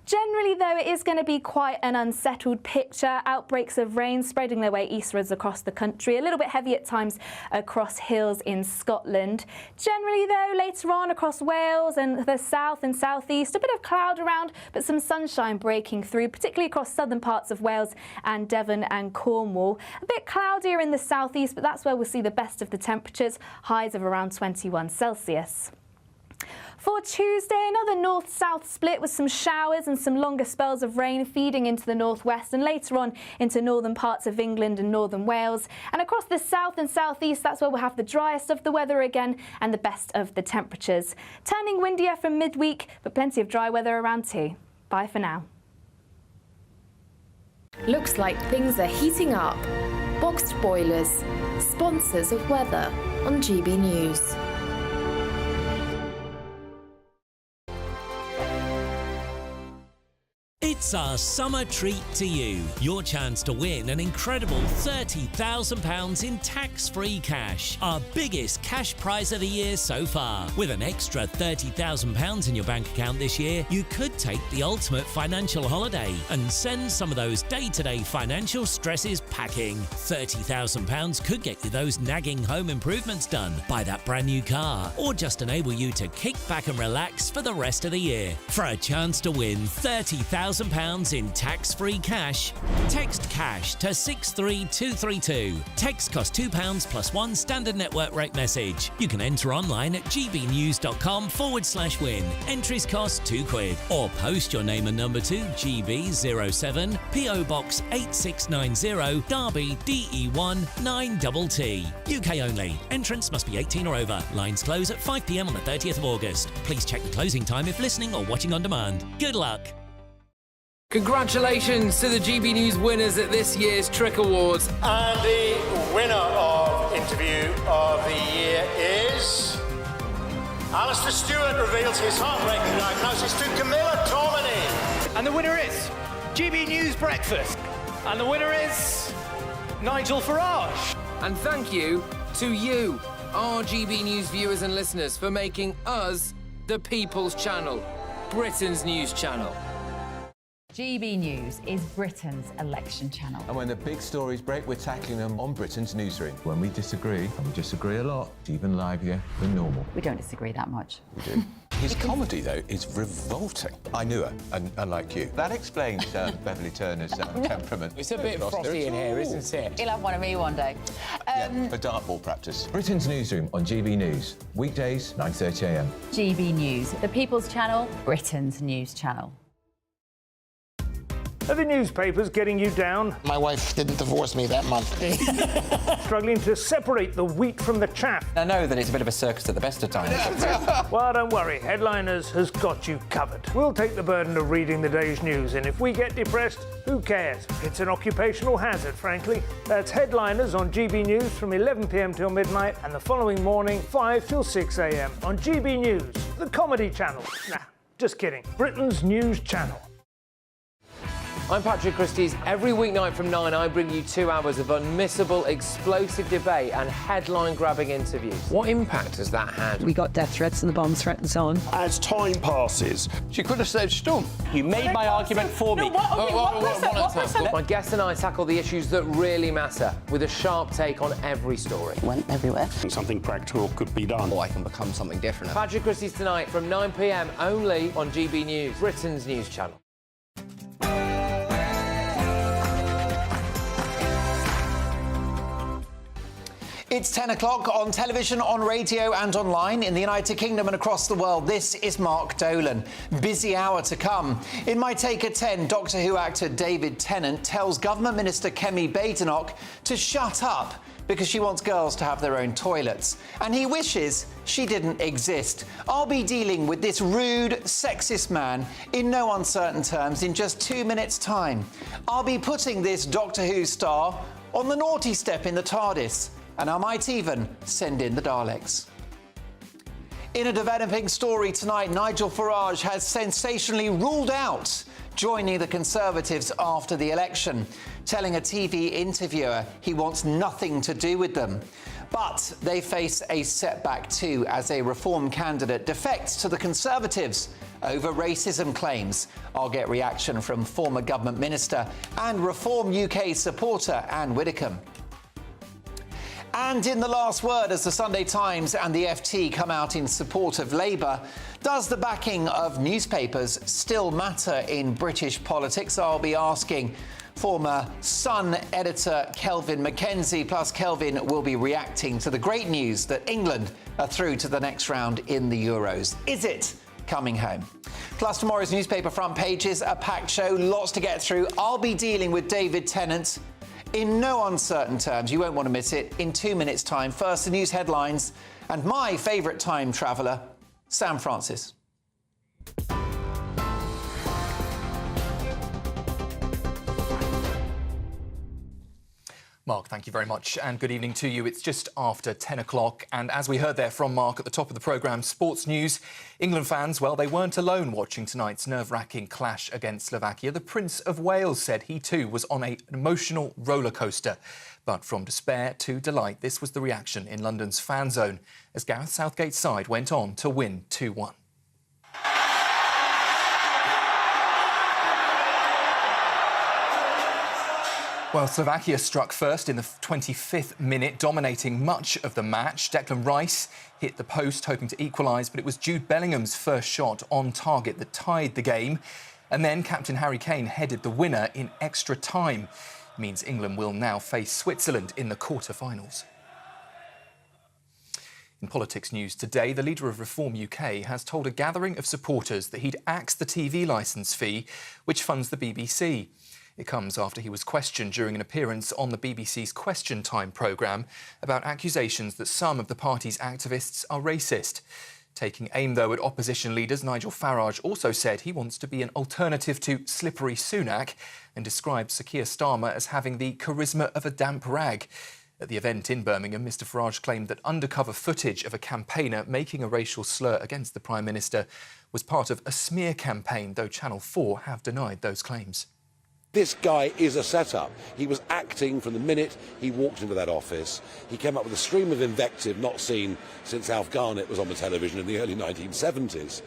Generally, though, it is going to be quite an unsettled picture. Outbreaks of rain spreading their way eastwards across the country, a little bit heavy at times across hills in Scotland. Generally, though, later on across Wales and the south and southeast, a bit of cloud around, but some sunshine breaking through, particularly across southern parts of Wales and Devon and Cornwall. A bit cloudier in the southeast, but that's where we'll see the best of the temperatures, highs of around 21 Celsius. For Tuesday, another north-south split with some showers and some longer spells of rain feeding into the northwest and later on into northern parts of England and northern Wales. And across the south and southeast, that's where we'll have the driest of the weather again and the best of the temperatures. Turning windier from midweek, but plenty of dry weather around too. Bye for now.
Looks like things are heating up. Boxed Boilers, sponsors of weather on GB News.
It's our summer treat to you. Your chance to win an incredible £30,000 in tax-free cash. Our biggest cash prize of the year so far. With an extra £30,000 in your bank account this year, you could take the ultimate financial holiday and send some of those day-to-day financial stresses packing. £30,000 could get you those nagging home improvements done, buy that brand new car, or just enable you to kick back and relax for the rest of the year. For a chance to win £30,000 in tax-free cash, text CASH to 63232. Text costs £2 plus one standard network rate message. You can enter online at gbnews.com/win. Entries cost £2. Or post your name and number to GB07 PO Box 8690 Derby DE1 9TT. UK only. Entrance must be 18 or over. Lines close at 5 p.m. on the 30th of August. Please check the closing time if listening or watching on demand. Good luck.
Congratulations to the GB News winners at this year's Trick Awards.
And the winner of Interview of the Year is... Alistair Stewart reveals his heartbreaking diagnosis to Camilla Tominey.
And the winner is GB News Breakfast. And the winner is Nigel Farage.
And thank you to you, our GB News viewers and listeners, for making us the People's Channel, Britain's news channel.
GB News is Britain's election channel.
And when the big stories break, we're tackling them on Britain's newsroom. When we disagree, and we disagree a lot, it's even livelier than normal.
We don't disagree that much.
We do.
His comedy, though, is revolting. I knew her, unlike you. That explains Beverly Turner's temperament.
It's a bit frosty in here, isn't it?
He'll have one of me one day.
For dartball practice. Britain's newsroom on GB News. Weekdays, 9:30 a.m.
GB News, the People's Channel, Britain's news channel.
Are the newspapers getting you down?
My wife didn't divorce me that month.
Struggling to separate the wheat from the chaff?
I know that it's a bit of a circus at the best of times.
Well, don't worry. Headliners has got you covered. We'll take the burden of reading the day's news, and if we get depressed, who cares? It's an occupational hazard, frankly. That's Headliners on GB News from 11 p.m. till midnight, and the following morning, 5 till 6 a.m. on GB News, the comedy channel. Nah, just kidding. Britain's news channel.
I'm Patrick Christie's. Every weeknight from 9, I bring you 2 hours of unmissable, explosive debate and headline-grabbing interviews. What impact has that had?
We got death threats and the bomb threat and so on.
As time passes, she could have said Storm.
You made my argument for me.
My guests and I tackle the issues that really matter, with a sharp take on every story.
Went everywhere.
Something practical could be done.
Or I can become something different.
Patrick Christie's tonight from 9 p.m. only on GB News, Britain's news channel.
It's 10 o'clock on television, on radio and online in the United Kingdom and across the world. This is Mark Dolan. Busy hour to come. In my take at 10, Doctor Who actor David Tennant tells Government Minister Kemi Badenoch to shut up because she wants girls to have their own toilets. And he wishes she didn't exist. I'll be dealing with this rude, sexist man in no uncertain terms in just 2 minutes' time. I'll be putting this Doctor Who star on the naughty step in the TARDIS. And I might even send in the Daleks. In a developing story tonight, Nigel Farage has sensationally ruled out joining the Conservatives after the election, telling a TV interviewer he wants nothing to do with them. But they face a setback too as a Reform candidate defects to the Conservatives over racism claims. I'll get reaction from former government minister and Reform UK supporter Anne Widdecombe. And in the last word, as the Sunday Times and the FT come out in support of Labour, does the backing of newspapers still matter in British politics? I'll be asking former Sun editor Kelvin Mackenzie, plus Kelvin will be reacting to the great news that England are through to the next round in the Euros. Is it coming home? Plus tomorrow's newspaper front pages, a packed show, lots to get through. I'll be dealing with David Tennant in no uncertain terms. You won't want to miss it in 2 minutes' time. First, the news headlines and my favourite time traveller, Sam Francis.
Mark, thank you very much, and good evening to you. It's just after 10 o'clock, and as we heard there from Mark at the top of the programme, sports news. England fans, well, they weren't alone watching tonight's nerve-wracking clash against Slovakia. The Prince of Wales said he too was on an emotional rollercoaster. But from despair to delight, this was the reaction in London's fan zone as Gareth Southgate's side went on to win 2-1. Well, Slovakia struck first in the 25th minute, dominating much of the match. Declan Rice hit the post, hoping to equalise, but it was Jude Bellingham's first shot on target that tied the game. And then Captain Harry Kane headed the winner in extra time. It means England will now face Switzerland in the quarter-finals. In politics news today, the leader of Reform UK has told a gathering of supporters that he'd axed the TV licence fee, which funds the BBC. It comes after he was questioned during an appearance on the BBC's Question Time programme about accusations that some of the party's activists are racist. Taking aim, though, at opposition leaders, Nigel Farage also said he wants to be an alternative to slippery Sunak and described Sir Keir Starmer as having the charisma of a damp rag. At the event in Birmingham, Mr Farage claimed that undercover footage of a campaigner making a racial slur against the Prime Minister was part of a smear campaign, though Channel 4 have denied those claims.
This guy is a setup. He was acting from the minute he walked into that office. He came up with a stream of invective not seen since Alf Garnett was on the television in the early 1970s.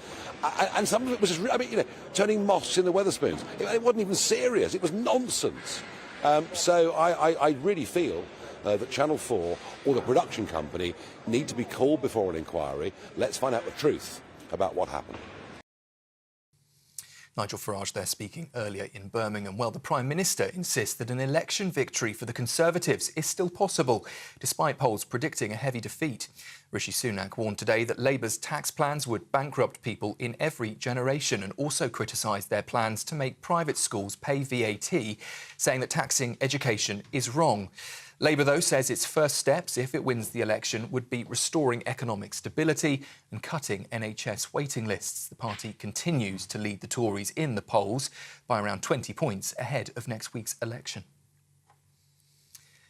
And some of it was just, turning mosques into Wetherspoons. It wasn't even serious. It was nonsense. So I really feel that Channel 4 or the production company need to be called before an inquiry. Let's find out the truth about what happened.
Nigel Farage there speaking earlier in Birmingham. Well, the Prime Minister insists that an election victory for the Conservatives is still possible, despite polls predicting a heavy defeat. Rishi Sunak warned today that Labour's tax plans would bankrupt people in every generation and also criticised their plans to make private schools pay VAT, saying that taxing education is wrong. Labour, though, says its first steps, if it wins the election, would be restoring economic stability and cutting NHS waiting lists. The party continues to lead the Tories in the polls by around 20 points ahead of next week's election.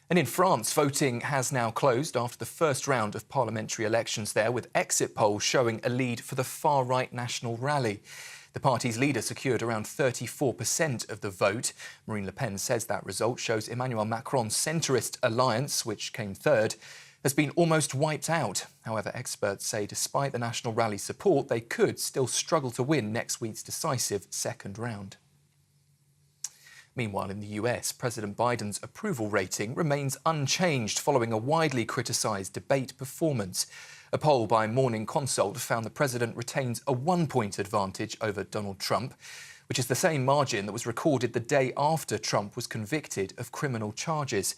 And in France, voting has now closed after the first round of parliamentary elections there, with exit polls showing a lead for the far-right National Rally. The party's leader secured around 34% of the vote. Marine Le Pen says that result shows Emmanuel Macron's centrist alliance, which came third, has been almost wiped out. However, experts say despite the National Rally's support, they could still struggle to win next week's decisive second round. Meanwhile, in the US, President Biden's approval rating remains unchanged following a widely criticised debate performance. A poll by Morning Consult found the president retains a 1-point advantage over Donald Trump, which is the same margin that was recorded the day after Trump was convicted of criminal charges.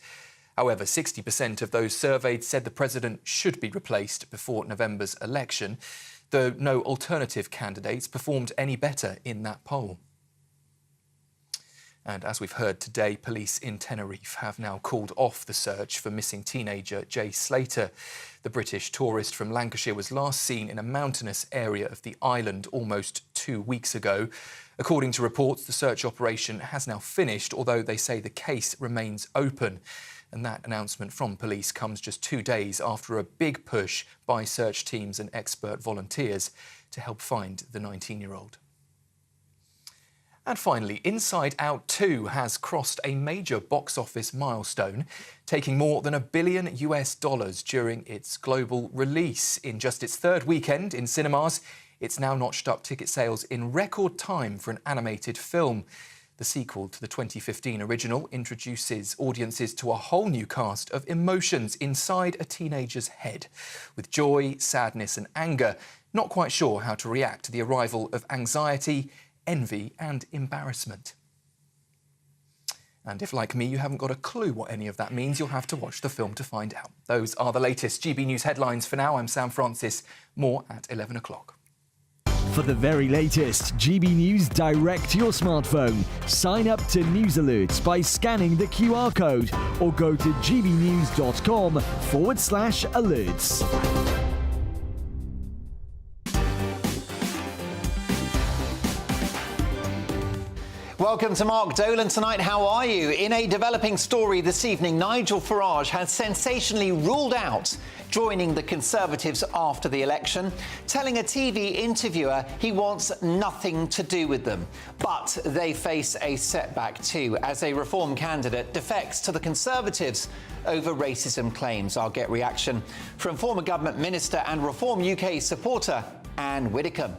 However, 60% of those surveyed said the president should be replaced before November's election, though no alternative candidates performed any better in that poll. And as we've heard today, police in Tenerife have now called off the search for missing teenager Jay Slater. The British tourist from Lancashire was last seen in a mountainous area of the island almost 2 weeks ago. According to reports, the search operation has now finished, although they say the case remains open. And that announcement from police comes just 2 days after a big push by search teams and expert volunteers to help find the 19-year-old. And finally, Inside Out 2 has crossed a major box office milestone, taking more than $1 billion during its global release. In just its third weekend in cinemas, it's now notched up ticket sales in record time for an animated film. The sequel to the 2015 original introduces audiences to a whole new cast of emotions inside a teenager's head, with joy, sadness and anger, not quite sure how to react to the arrival of anxiety, envy and embarrassment. And if, like me, you haven't got a clue what any of that means, you'll have to watch the film to find out. Those are the latest GB News headlines for now. I'm Sam Francis. More at 11 o'clock.
For the very latest GB News direct to your smartphone, sign up to News Alerts by scanning the QR code or go to gbnews.com/alerts.
Welcome to Mark Dolan tonight. How are you? In a developing story this evening, Nigel Farage has sensationally ruled out joining the Conservatives after the election, telling a TV interviewer he wants nothing to do with them. But they face a setback too, as a Reform candidate defects to the Conservatives over racism claims. I'll get reaction from former government minister and Reform UK supporter Anne Widdecombe.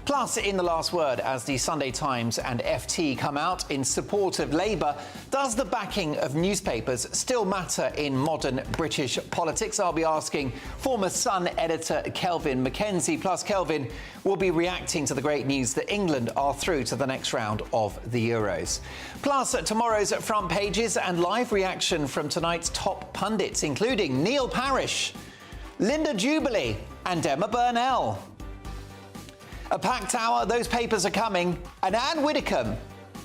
Plus, in the last word, as the Sunday Times and FT come out in support of Labour, does the backing of newspapers still matter in modern British politics? I'll be asking former Sun editor Kelvin Mackenzie. Plus, Kelvin will be reacting to the great news that England are through to the next round of the Euros. Plus, tomorrow's front pages and live reaction from tonight's top pundits, including Neil Parish, Linda Jubilee and Emma Burnell. A packed hour, those papers are coming, and Anne Widdecombe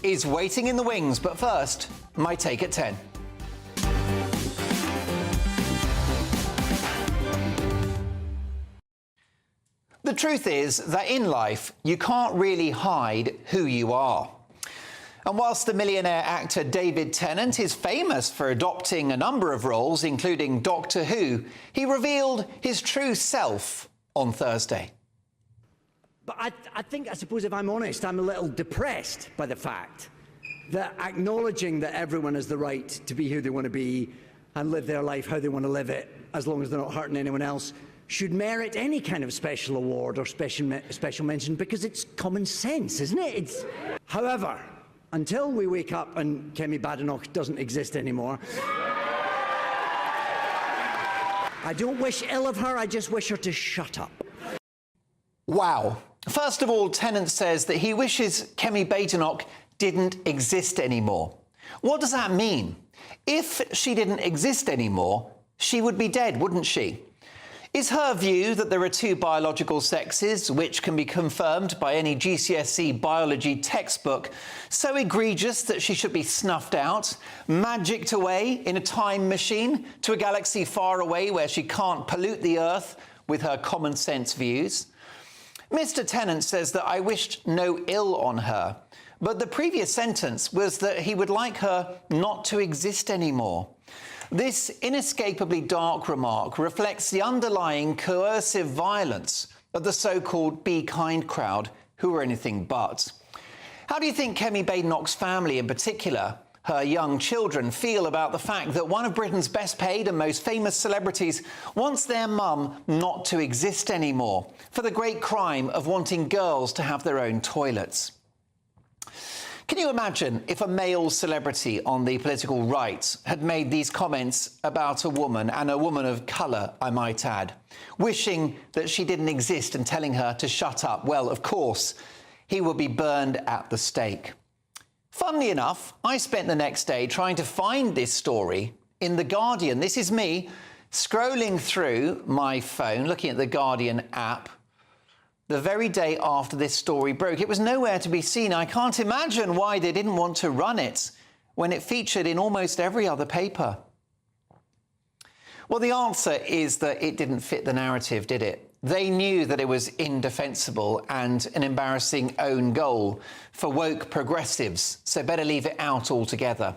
is waiting in the wings. But first, my take at 10. The truth is that in life, you can't really hide who you are. And whilst the millionaire actor David Tennant is famous for adopting a number of roles, including Doctor Who, he revealed his true self on Thursday.
But I suppose if I'm honest, I'm a little depressed by the fact that acknowledging that everyone has the right to be who they want to be and live their life how they want to live it, as long as they're not hurting anyone else, should merit any kind of special award or special mention, because it's common sense, isn't it? However, until we wake up and Kemi Badenoch doesn't exist anymore, I don't wish ill of her, I just wish her to shut up.
Wow. First of all, Tennant says that he wishes Kemi Badenoch didn't exist anymore. What does that mean? If she didn't exist anymore, she would be dead, wouldn't she? Is her view that there are two biological sexes, which can be confirmed by any GCSE biology textbook, so egregious that she should be snuffed out, magicked away in a time machine to a galaxy far away where she can't pollute the Earth with her common sense views? Mr. Tennant says that I wished no ill on her, but the previous sentence was that he would like her not to exist anymore. This inescapably dark remark reflects the underlying coercive violence of the so-called Be Kind crowd, who are anything but. How do you think Kemi Badenoch's family in particular, her young children, feel about the fact that one of Britain's best paid and most famous celebrities wants their mum not to exist anymore for the great crime of wanting girls to have their own toilets? Can you imagine if a male celebrity on the political right had made these comments about a woman, and a woman of colour, I might add, wishing that she didn't exist and telling her to shut up? Well, of course, he would be burned at the stake. Funnily enough, I spent the next day trying to find this story in The Guardian. This is me scrolling through my phone, looking at the Guardian app, the very day after this story broke. It was nowhere to be seen. I can't imagine why they didn't want to run it when it featured in almost every other paper. Well, the answer is that it didn't fit the narrative, did it? They knew that it was indefensible and an embarrassing own goal for woke progressives, so better leave it out altogether.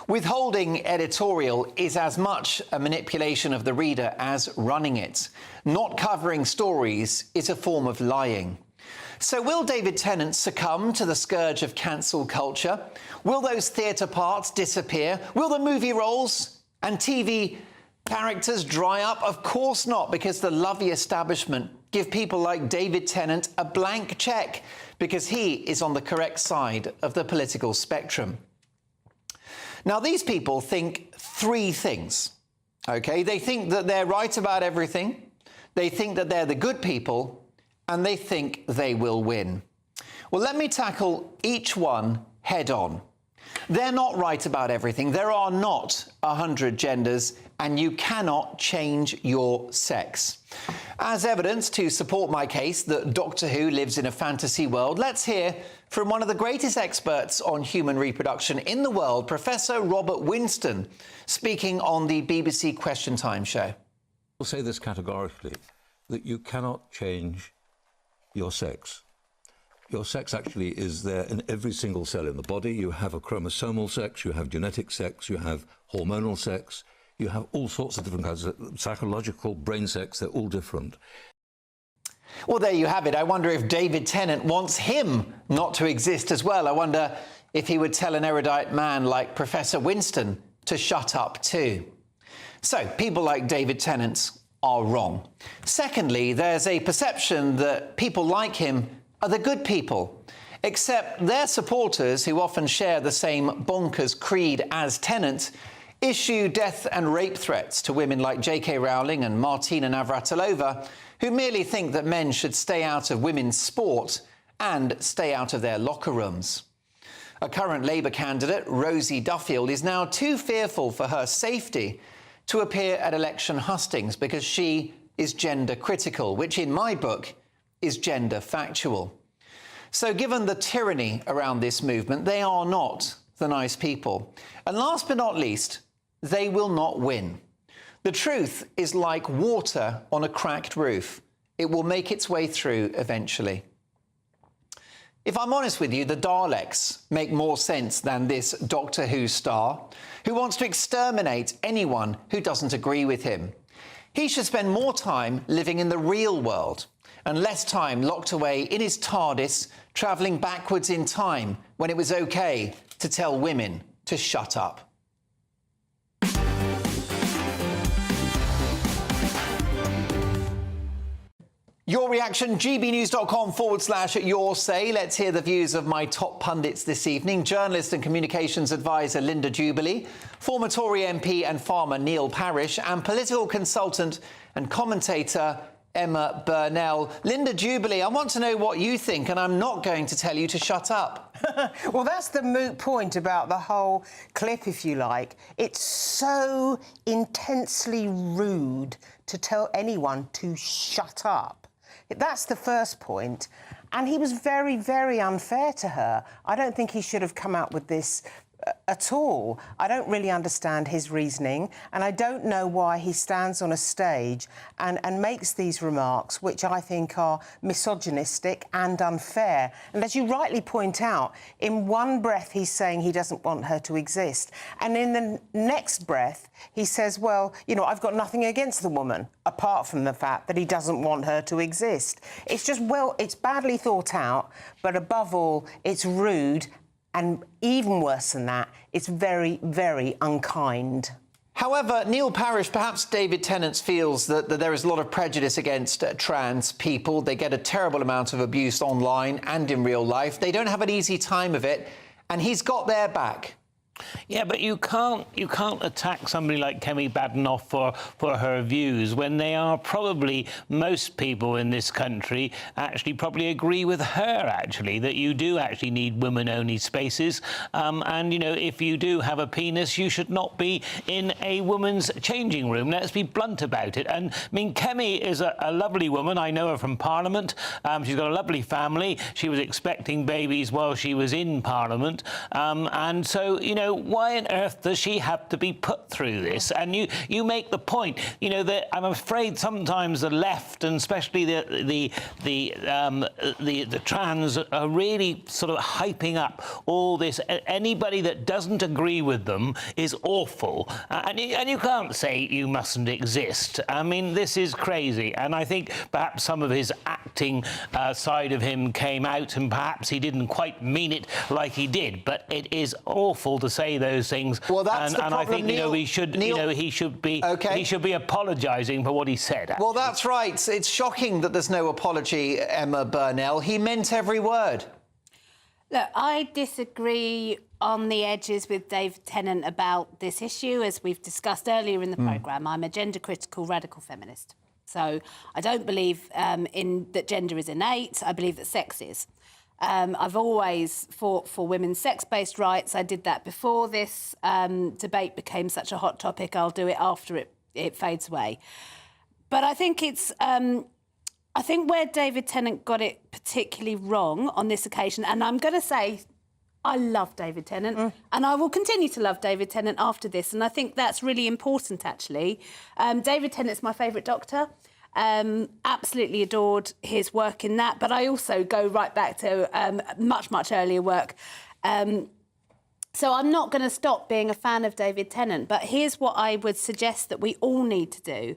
Withholding editorial is as much a manipulation of the reader as running it. Not covering stories is a form of lying. So will David Tennant succumb to the scourge of cancel culture? Will those theatre parts disappear? Will the movie roles and TV characters dry up? Of course not, because the lovely establishment give people like David Tennant a blank cheque because he is on the correct side of the political spectrum. Now, these people think three things, OK? They think that they're right about everything, they think that they're the good people, and they think they will win. Well, let me tackle each one head on. They're not right about everything. There are not 100 genders, and you cannot change your sex. As evidence to support my case that Doctor Who lives in a fantasy world, let's hear from one of the greatest experts on human reproduction in the world, Professor Robert Winston, speaking on the BBC Question Time show.
I'll say this categorically, that you cannot change your sex. Your sex actually is there in every single cell in the body. You have a chromosomal sex, you have genetic sex, you have hormonal sex, you have all sorts of different kinds of psychological, brain sex. They're all different.
Well, there you have it. I wonder if David Tennant wants him not to exist as well. I wonder if he would tell an erudite man like Professor Winston to shut up too. So, people like David Tennant are wrong. Secondly, there's a perception that people like him are the good people, except their supporters, who often share the same bonkers creed as Tennant, issue death and rape threats to women like J.K. Rowling and Martina Navratilova, who merely think that men should stay out of women's sport and stay out of their locker rooms. A current Labour candidate, Rosie Duffield, is now too fearful for her safety to appear at election hustings because she is gender critical, which in my book is gender factual. So given the tyranny around this movement, they are not the nice people. And last but not least, they will not win. The truth is like water on a cracked roof. It will make its way through eventually. If I'm honest with you, the Daleks make more sense than this Doctor Who star who wants to exterminate anyone who doesn't agree with him. He should spend more time living in the real world and less time locked away in his TARDIS, travelling backwards in time when it was OK to tell women to shut up. Your reaction, gbnews.com/your say. Let's hear the views of my top pundits this evening. Journalist and communications advisor Linda Jubilee, former Tory MP and farmer Neil Parish, and political consultant and commentator Emma Burnell. Linda Jubilee, I want to know what you think, and I'm not going to tell you to shut up.
Well, that's the moot point about the whole clip, if you like. It's so intensely rude to tell anyone to shut up. That's the first point. And he was very, very unfair to her. I don't think he should have come out with this at all. I don't really understand his reasoning, and I don't know why he stands on a stage and makes these remarks, which I think are misogynistic and unfair. And as you rightly point out, in one breath he's saying he doesn't want her to exist, and in the next breath he says, well, you know, I've got nothing against the woman, apart from the fact that he doesn't want her to exist. It's just, well, it's badly thought out, but above all, it's rude. And even worse than that, it's very, very unkind.
However, Neil Parish, perhaps David Tennant feels that there is a lot of prejudice against trans people. They get a terrible amount of abuse online and in real life. They don't have an easy time of it, and he's got their back.
Yeah, but you can't attack somebody like Kemi Badenoch for her views when they are probably, most people in this country actually probably agree with her, actually, that you do actually need women-only spaces. And, you know, if you do have a penis, you should not be in a woman's changing room. Let's be blunt about it. And, I mean, Kemi is a lovely woman. I know her from Parliament. She's got a lovely family. She was expecting babies while she was in Parliament. And so, you know, why on earth does she have to be put through this? And you make the point, you know, that I'm afraid sometimes the left, and especially the trans, are really sort of hyping up all this. Anybody that doesn't agree with them is awful, and you can't say you mustn't exist. I mean, this is crazy, and I think perhaps some of his acting side of him came out, and perhaps he didn't quite mean it like he did. But it is awful to say those things. Well, that's the problem. I think, Neil, he should be apologising for what he said. Actually.
Well, that's right. It's shocking that there's no apology, Emma Burnell. He meant every word.
Look, I disagree on the edges with David Tennant about this issue, as we've discussed earlier in the programme. I'm a gender-critical radical feminist. So I don't believe that gender is innate. I believe that sex is. I've always fought for women's sex-based rights. I did that before this debate became such a hot topic. I'll do it after it fades away. But I think it's... I think where David Tennant got it particularly wrong on this occasion, and I'm going to say I love David Tennant, and I will continue to love David Tennant after this, and I think that's really important, actually. David Tennant's my favourite Doctor. Absolutely adored his work in that. But I also go right back to much, much earlier work. So I'm not going to stop being a fan of David Tennant. But here's what I would suggest that we all need to do.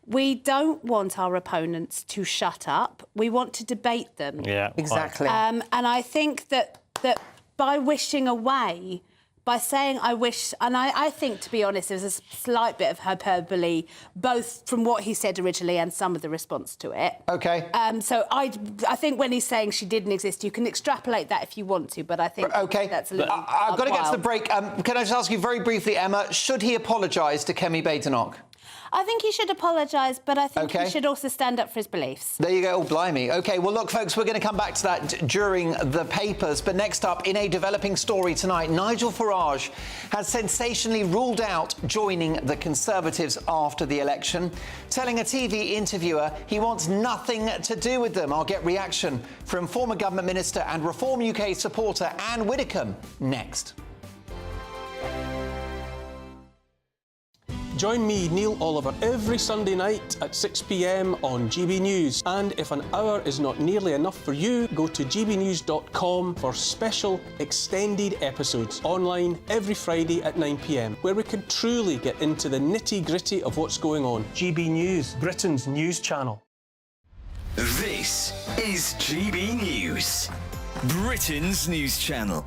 We don't want our opponents to shut up. We want to debate them.
Yeah,
exactly.
And I think that by wishing away, by saying I wish, and I think, to be honest, there's a slight bit of hyperbole, both from what he said originally and some of the response to it.
OK.
So I think when he's saying she didn't exist, you can extrapolate that if you want to, but I think that's a little
I've got to get to the break. Can I just ask you very briefly, Emma, should he apologise to Kemi Badenoch?
I think he should apologise, but I think he should also stand up for his beliefs.
There you go. Oh, blimey. OK, well, look, folks, we're going to come back to that during the papers. But next up, in a developing story tonight, Nigel Farage has sensationally ruled out joining the Conservatives after the election, telling a TV interviewer he wants nothing to do with them. I'll get reaction from former Government Minister and Reform UK supporter Anne Widdecombe next.
Join me, Neil Oliver, every Sunday night at 6 p.m. on GB News. And if an hour is not nearly enough for you, go to gbnews.com for special extended episodes online every Friday at 9 p.m, where we can truly get into the nitty-gritty of what's going on. GB News, Britain's news channel.
This is GB News, Britain's news channel.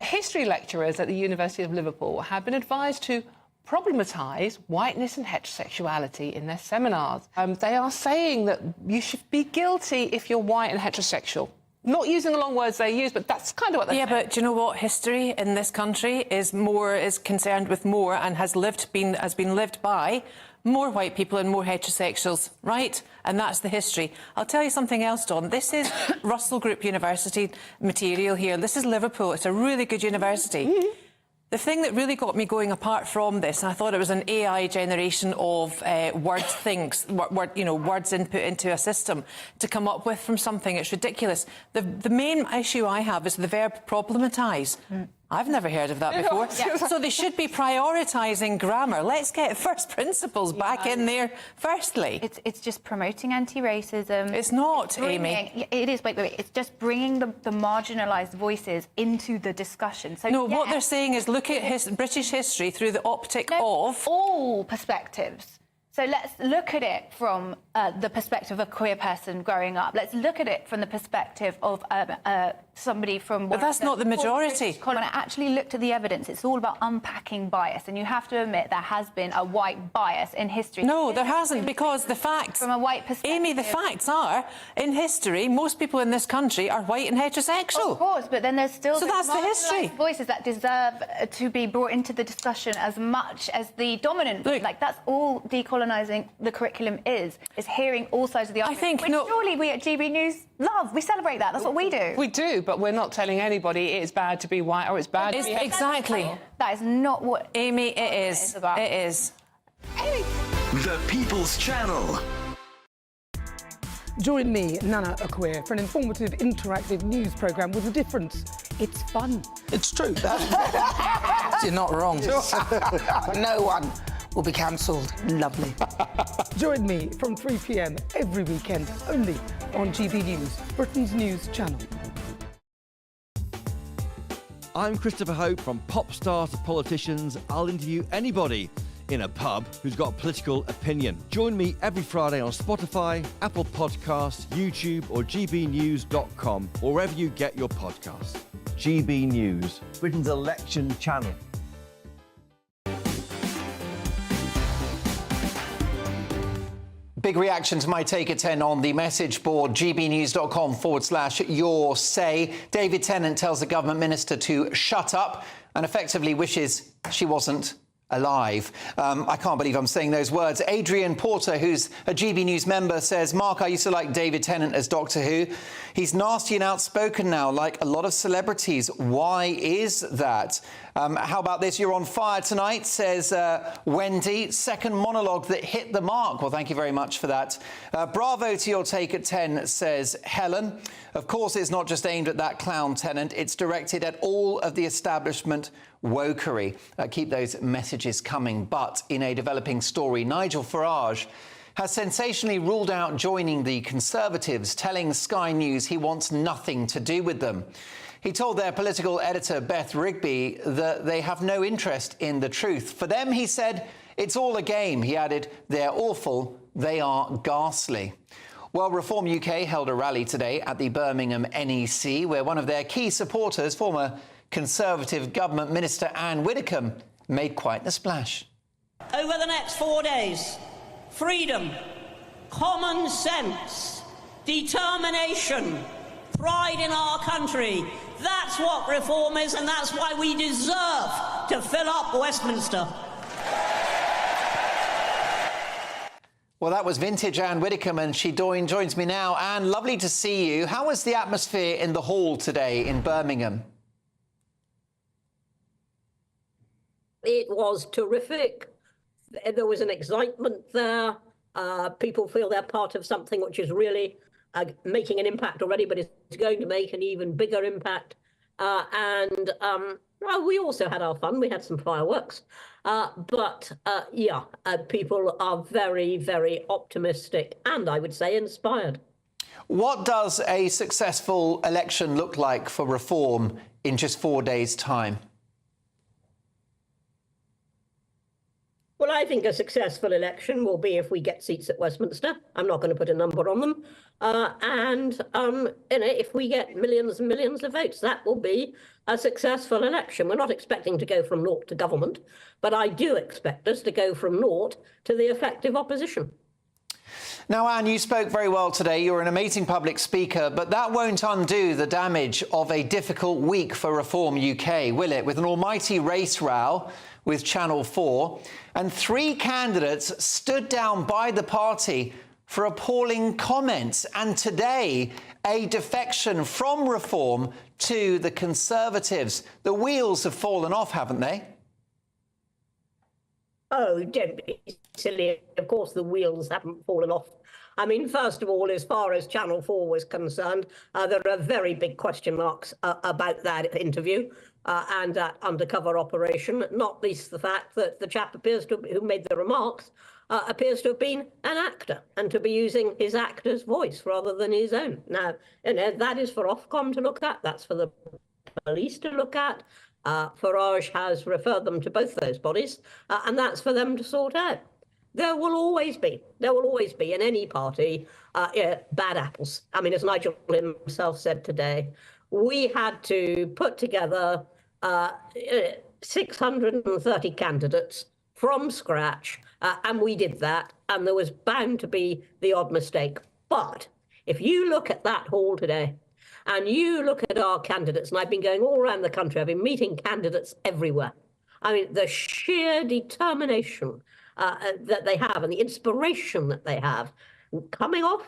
History lecturers at the University of Liverpool have been advised to problematise whiteness and heterosexuality in their seminars. They are saying that you should be guilty if you're white and heterosexual. Not using the long words they use, but that's kind of what they're saying.
But do you know what? History in this country is concerned with more and has been lived by more white people and more heterosexuals, right? And that's the history. I'll tell you something else, Dawn. This is Russell Group University material here. This is Liverpool. It's a really good university. Mm-hmm. The thing that really got me going apart from this, and I thought it was an AI generation of words input into a system to come up with from something. It's ridiculous. The main issue I have is the verb problematise. I've never heard of that before. So they should be prioritising grammar. Let's get first principles back in there firstly.
It's just promoting anti-racism.
It's not, Amy.
It is. Wait. It's just bringing the marginalised voices into the discussion. So
no, what they're saying is look at British history through the optic of
all perspectives. So let's look at it from the perspective of a queer person growing up. Let's look at it from the perspective of somebody from...
But that's not the majority.
When I actually looked at the evidence, it's all about unpacking bias. And you have to admit there has been a white bias in history.
No, there hasn't, because the facts...
From a white perspective...
Amy, the facts are, in history, most people in this country are white and heterosexual.
Of course, but then there's still...
So that's the history.
...voices that deserve to be brought into the discussion as much as the dominant... Look, like, that's all decolonising the curriculum is hearing all sides of the argument. Which surely we at GB News love. We celebrate that. That's what we do.
We do, but we're not telling anybody it's bad to be white or it's bad to be...
Exactly.
That is not what...
Amy, it is. It is.
The People's Channel.
Join me, Nana Akwe, for an informative, interactive news programme with a difference. It's fun.
It's true. You're not wrong. No one will be cancelled.
Lovely. Join me from 3 p.m. every weekend, only on GB News, Britain's news channel.
I'm Christopher Hope. From pop stars to politicians, I'll interview anybody in a pub who's got a political opinion. Join me every Friday on Spotify, Apple Podcasts, YouTube or gbnews.com, or wherever you get your podcasts. GB News, Britain's election channel.
Big reaction to my take at 10 on the message board, gbnews.com/your say. David Tennant tells the government minister to shut up and effectively wishes she wasn't alive. I can't believe I'm saying those words. Adrian Porter, who's a GB News member, says, Mark, I used to like David Tennant as Doctor Who. He's nasty and outspoken now, like a lot of celebrities. Why is that? How about this? You're on fire tonight, says Wendy. Second monologue that hit the mark. Well, thank you very much for that. Bravo to your take at 10, says Helen. Of course, it's not just aimed at that clown Tennant. It's directed at all of the establishment wokery. Keep those messages coming. But in a developing story, Nigel Farage has sensationally ruled out joining the Conservatives, telling Sky News he wants nothing to do with them. He told their political editor, Beth Rigby, that they have no interest in the truth. For them, he said, it's all a game. He added, they're awful, they are ghastly. Well, Reform UK held a rally today at the Birmingham NEC, where one of their key supporters, former Conservative Government Minister Anne Widdecombe, made quite the splash.
Over the next 4 days, freedom, common sense, determination, pride in our country. That's what reform is, and that's why we deserve to fill up Westminster.
Well, that was vintage Anne Widdecombe, and she joins me now. Anne, lovely to see you. How was the atmosphere in the hall today in Birmingham?
It was terrific. There was an excitement there. People feel they're part of something which is really making an impact already, but it's going to make an even bigger impact. Well, we also had our fun. We had some fireworks. People are very, very optimistic and, I would say, inspired.
What does a successful election look like for Reform in just 4 days' time?
Well, I think a successful election will be if we get seats at Westminster. I'm not going to put a number on them. If we get millions and millions of votes, that will be a successful election. We're not expecting to go from naught to government, but I do expect us to go from naught to the effective opposition.
Now, Anne, you spoke very well today. You're an amazing public speaker, but that won't undo the damage of a difficult week for Reform UK, will it? With an almighty race row with Channel 4, and 3 candidates stood down by the party for appalling comments, and today a defection from Reform to the Conservatives. The wheels have fallen off, haven't they?
Oh, don't be silly. Of course the wheels haven't fallen off. I mean, first of all, as far as Channel 4 was concerned, there are very big question marks about that interview and that undercover operation, not least the fact that the chap who made the remarks appears to have been an actor and to be using his actor's voice rather than his own. Now, that is for Ofcom to look at. That's for the police to look at. Farage has referred them to both those bodies, and that's for them to sort out. There will always be in any party bad apples. I mean, as Nigel himself said today, we had to put together 630 candidates from scratch, and we did that, and there was bound to be the odd mistake. But if you look at that hall today, and you look at our candidates, and I've been going all around the country, I've been meeting candidates everywhere. I mean, the sheer determination that they have and the inspiration that they have,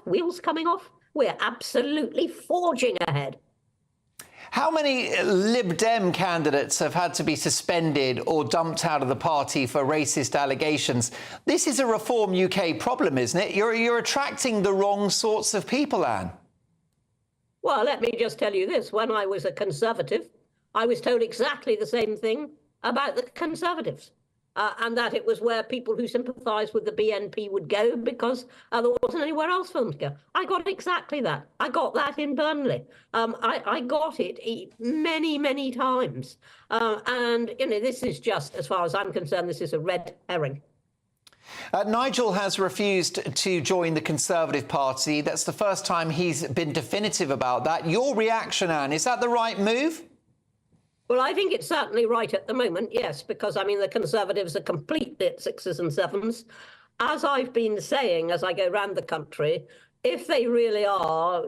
wheels coming off, we're absolutely forging ahead.
How many Lib Dem candidates have had to be suspended or dumped out of the party for racist allegations? This is a Reform UK problem, isn't it? You're attracting the wrong sorts of people, Anne.
Well, let me just tell you this. When I was a Conservative, I was told exactly the same thing about the Conservatives, and that it was where people who sympathised with the BNP would go because there wasn't anywhere else for them to go. I got exactly that. I got that in Burnley. I got it many, many times. And, this is just, as far as I'm concerned, this is a red herring.
Nigel has refused to join the Conservative Party. That's the first time he's been definitive about that. Your reaction, Anne, is that the right move?
Well, I think it's certainly right at the moment, yes, because, I mean, the Conservatives are completely at 6s and 7s. As I've been saying as I go around the country, if they really are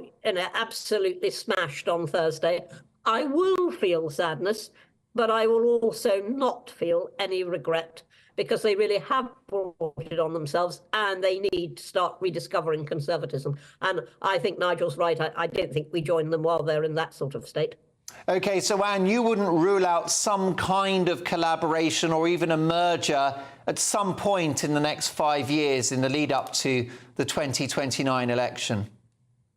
absolutely smashed on Thursday, I will feel sadness, but I will also not feel any regret, because they really have brought it on themselves and they need to start rediscovering conservatism. And I think Nigel's right. I don't think we join them while they're in that sort of state.
OK, so, Anne, you wouldn't rule out some kind of collaboration or even a merger at some point in the next 5 years in the lead up to the 2029 election?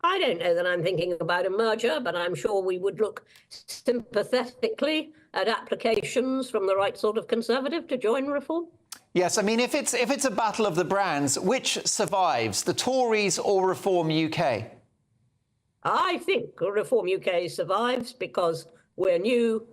I don't know that I'm thinking about a merger, but I'm sure we would look sympathetically at applications from the right sort of Conservative to join Reform.
Yes, I mean, if it's a battle of the brands, which survives, the Tories or Reform UK?
I think Reform UK survives because we're new.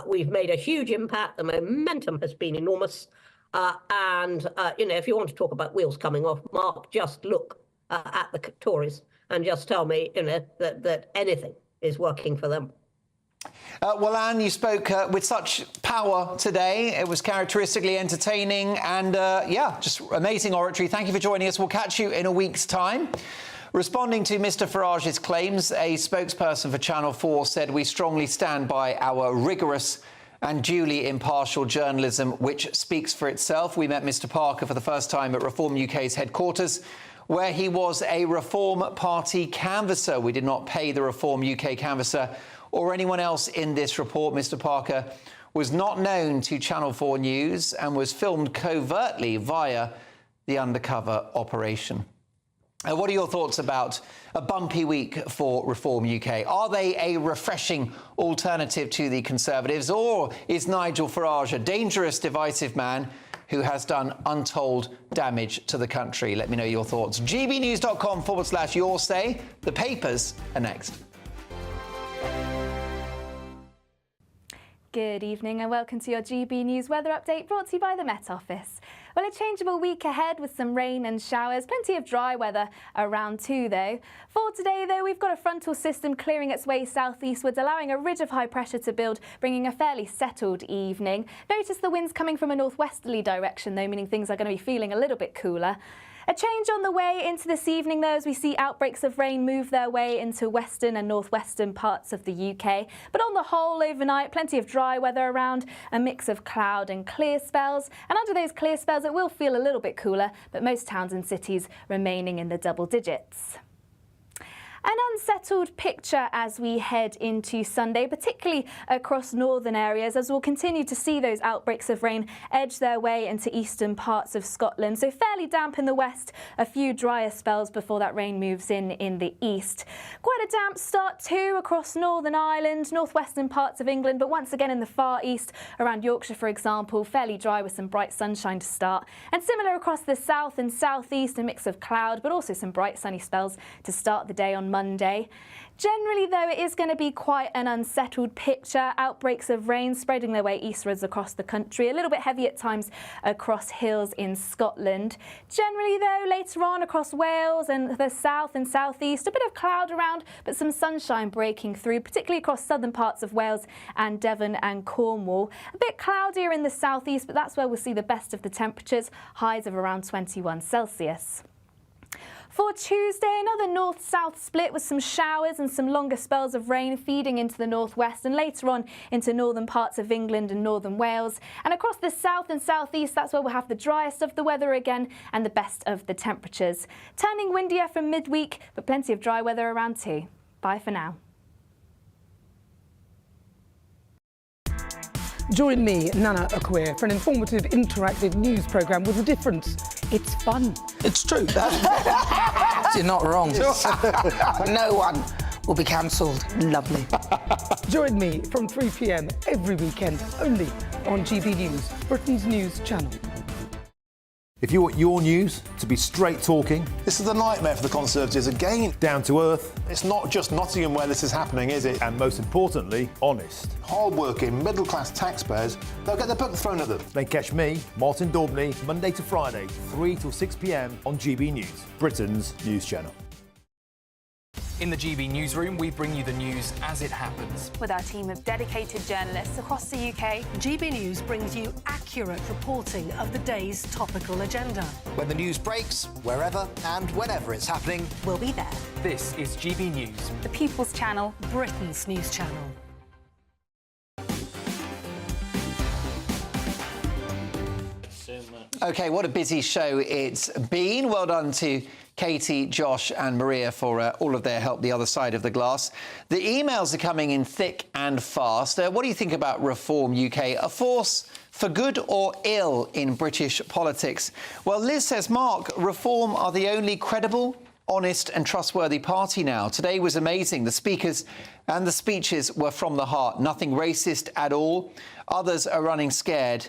We've made a huge impact. The momentum has been enormous. If you want to talk about wheels coming off, Mark, just look at the Tories and just tell me, that anything is working for them.
Well, Anne, you spoke with such power today. It was characteristically entertaining and, just amazing oratory. Thank you for joining us. We'll catch you in a week's time. Responding to Mr Farage's claims, a spokesperson for Channel 4 said, "We strongly stand by our rigorous and duly impartial journalism, which speaks for itself." We met Mr Parker for the first time at Reform UK's headquarters, where he was a Reform Party canvasser. We did not pay the Reform UK canvasser or anyone else in this report. Mr Parker was not known to Channel 4 News and was filmed covertly via the undercover operation. What are your thoughts about a bumpy week for Reform UK? Are they a refreshing alternative to the Conservatives, or is Nigel Farage a dangerous, divisive man who has done untold damage to the country? Let me know your thoughts. gbnews.com/your say. The papers are next.
Good evening and welcome to your GB News weather update, brought to you by the Met Office. Well, a changeable week ahead with some rain and showers, plenty of dry weather around too, though. For today, though, we've got a frontal system clearing its way southeastwards, allowing a ridge of high pressure to build, bringing a fairly settled evening. Notice the winds coming from a northwesterly direction, though, meaning things are going to be feeling a little bit cooler. A change on the way into this evening, though, as we see outbreaks of rain move their way into western and northwestern parts of the UK. But on the whole, overnight, plenty of dry weather around, a mix of cloud and clear spells. And under those clear spells, it will feel a little bit cooler, but most towns and cities remaining in the double digits. An unsettled picture as we head into Sunday, particularly across northern areas, as we'll continue to see those outbreaks of rain edge their way into eastern parts of Scotland. So fairly damp in the west, a few drier spells before that rain moves in the east. Quite a damp start too across Northern Ireland, northwestern parts of England, but once again in the far east, around Yorkshire, for example, fairly dry with some bright sunshine to start. And similar across the south and southeast, a mix of cloud, but also some bright sunny spells to start the day on Monday. Generally, though, it is going to be quite an unsettled picture. Outbreaks of rain spreading their way eastwards across the country, a little bit heavy at times across hills in Scotland. Generally, though, later on across Wales and the south and southeast, a bit of cloud around, but some sunshine breaking through, particularly across southern parts of Wales and Devon and Cornwall. A bit cloudier in the southeast, but that's where we'll see the best of the temperatures, highs of around 21 Celsius. For Tuesday, another north-south split with some showers and some longer spells of rain feeding into the northwest and later on into northern parts of England and northern Wales. And across the south and southeast, that's where we'll have the driest of the weather again and the best of the temperatures. Turning windier from midweek, but plenty of dry weather around too. Bye for now.
Join me, Nana Okoye, for an informative, interactive news programme with a difference. It's fun.
It's true. You're not wrong. No one will be cancelled. Lovely.
Join me from 3 p.m. every weekend, only on GB News, Britain's news channel.
If you want your news to be straight talking, this is a nightmare for the Conservatives again. Down to earth. It's not just Nottingham where this is happening, is it? And most importantly, honest. Hard-working, middle-class taxpayers, they'll get their book thrown at them. They catch me, Martin Daubney, Monday to Friday, 3 till 6 p.m. on GB News, Britain's news channel.
In the GB newsroom, we bring you the news as it happens.
With our team of dedicated journalists across the UK,
GB News brings you accurate reporting of the day's topical agenda.
When the news breaks, wherever and whenever it's happening,
we'll be there.
This is GB News,
the People's Channel,
Britain's news channel.
OK, what a busy show it's been. Well done to Katie, Josh and Maria for all of their help the other side of the glass. The emails are coming in thick and fast. What do you think about Reform UK? A force for good or ill in British politics? Well, Liz says, Mark, Reform are the only credible, honest and trustworthy party now. Today was amazing. The speakers and the speeches were from the heart. Nothing racist at all. Others are running scared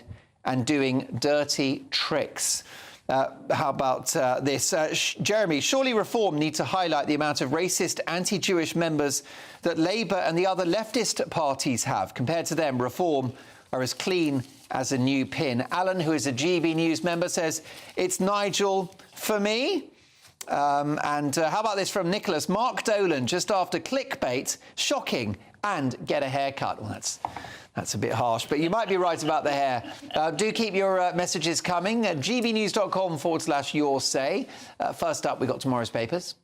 and doing dirty tricks. How about this? Jeremy, surely Reform need to highlight the amount of racist, anti-Jewish members that Labour and the other leftist parties have. Compared to them, Reform are as clean as a new pin. Alan, who is a GB News member, says, it's Nigel for me. And how about this from Nicholas? Mark Dolan, just after clickbait, shocking, and get a haircut. Well, that's a bit harsh, but you might be right about the hair. Do keep your messages coming at gbnews.com/your say. First up, we got tomorrow's papers.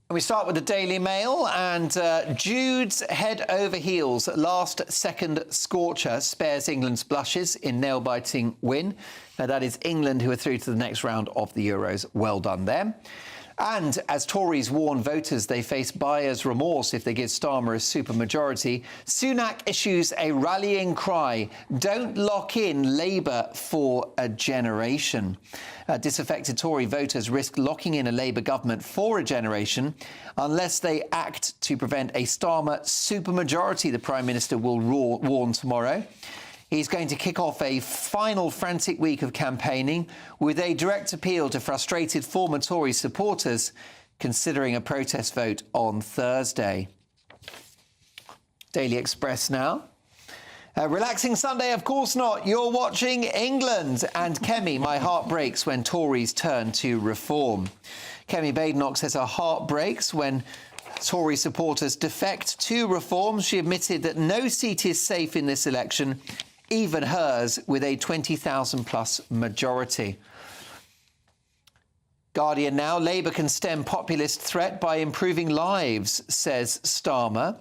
We start with the Daily Mail, and Jude's head over heels last-second scorcher spares England's blushes in nail-biting win. Now, that is England, who are through to the next round of the Euros. Well done them. And as Tories warn voters they face buyer's remorse if they give Starmer a supermajority, Sunak issues a rallying cry: don't lock in Labour for a generation. Disaffected Tory voters risk locking in a Labour government for a generation unless they act to prevent a Starmer supermajority, the Prime Minister will warn tomorrow. He's going to kick off a final frantic week of campaigning with a direct appeal to frustrated former Tory supporters considering a protest vote on Thursday. Daily Express now. Relaxing Sunday, of course not. You're watching England. And Kemi, my heart breaks when Tories turn to Reform. Kemi Badenoch says her heart breaks when Tory supporters defect to Reform. She admitted that no seat is safe in this election, even hers with a 20,000-plus majority. Guardian now. Labour can stem populist threat by improving lives, says Starmer.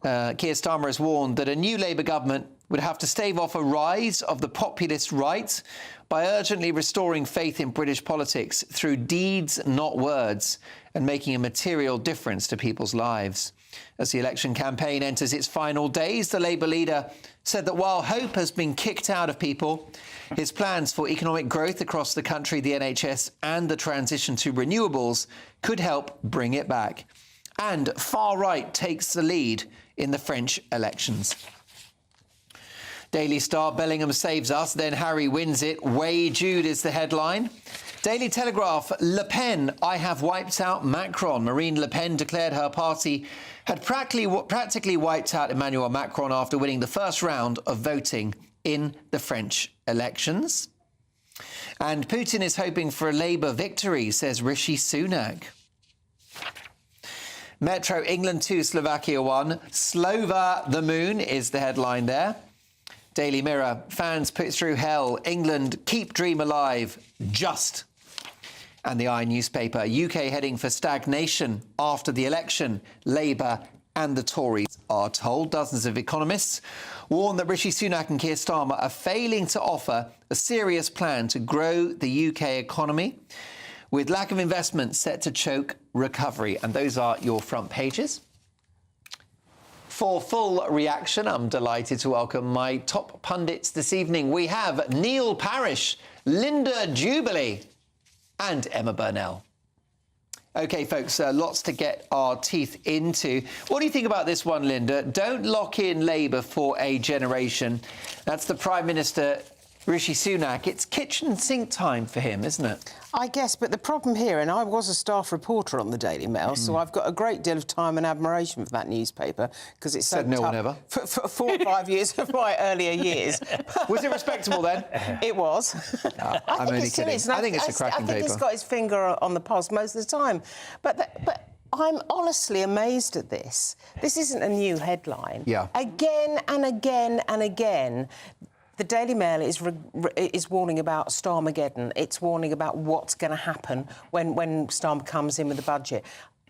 Keir Starmer has warned that a new Labour government would have to stave off a rise of the populist right by urgently restoring faith in British politics through deeds, not words, and making a material difference to people's lives. As the election campaign enters its final days, the Labour leader said that while hope has been kicked out of people, his plans for economic growth across the country, the NHS and the transition to renewables could help bring it back. And far right takes the lead in the French elections. Daily Star, Bellingham saves us, then Harry wins it. Way Jude is the headline. Daily Telegraph, Le Pen, I have wiped out Macron. Marine Le Pen declared her party had practically wiped out Emmanuel Macron after winning the first round of voting in the French elections. And Putin is hoping for a Labour victory, says Rishi Sunak. Metro, England 2, Slovakia 1. Slova the moon is the headline there. Daily Mirror, fans put through hell. England keep dream alive, just. And the I newspaper, UK heading for stagnation after the election. Labour and the Tories are told. Dozens of economists warn that Rishi Sunak and Keir Starmer are failing to offer a serious plan to grow the UK economy, with lack of investment set to choke recovery. And those are your front pages. For full reaction, I'm delighted to welcome my top pundits this evening. We have Neil Parish, Linda Jubilee and Emma Burnell. OK, folks, lots to get our teeth into. What do you think about this one, Linda? Don't lock in Labour for a generation. That's the Prime Minister, Rishi Sunak. It's kitchen sink time for him, isn't it?
I guess, but the problem here, and I was a staff reporter on the Daily Mail, so I've got a great deal of time and admiration for that newspaper, because it's
said no one ever.
For 4 or 5 years of my earlier years.
Was it respectable then?
It was.
I'm only kidding. I think it's a cracking paper.
I think he's got his finger on the pulse most of the time. But I'm honestly amazed at this. This isn't a new headline.
Yeah.
Again and again and again, the Daily Mail is warning about Starmageddon. It's warning about what's going to happen when Starmer comes in with the budget.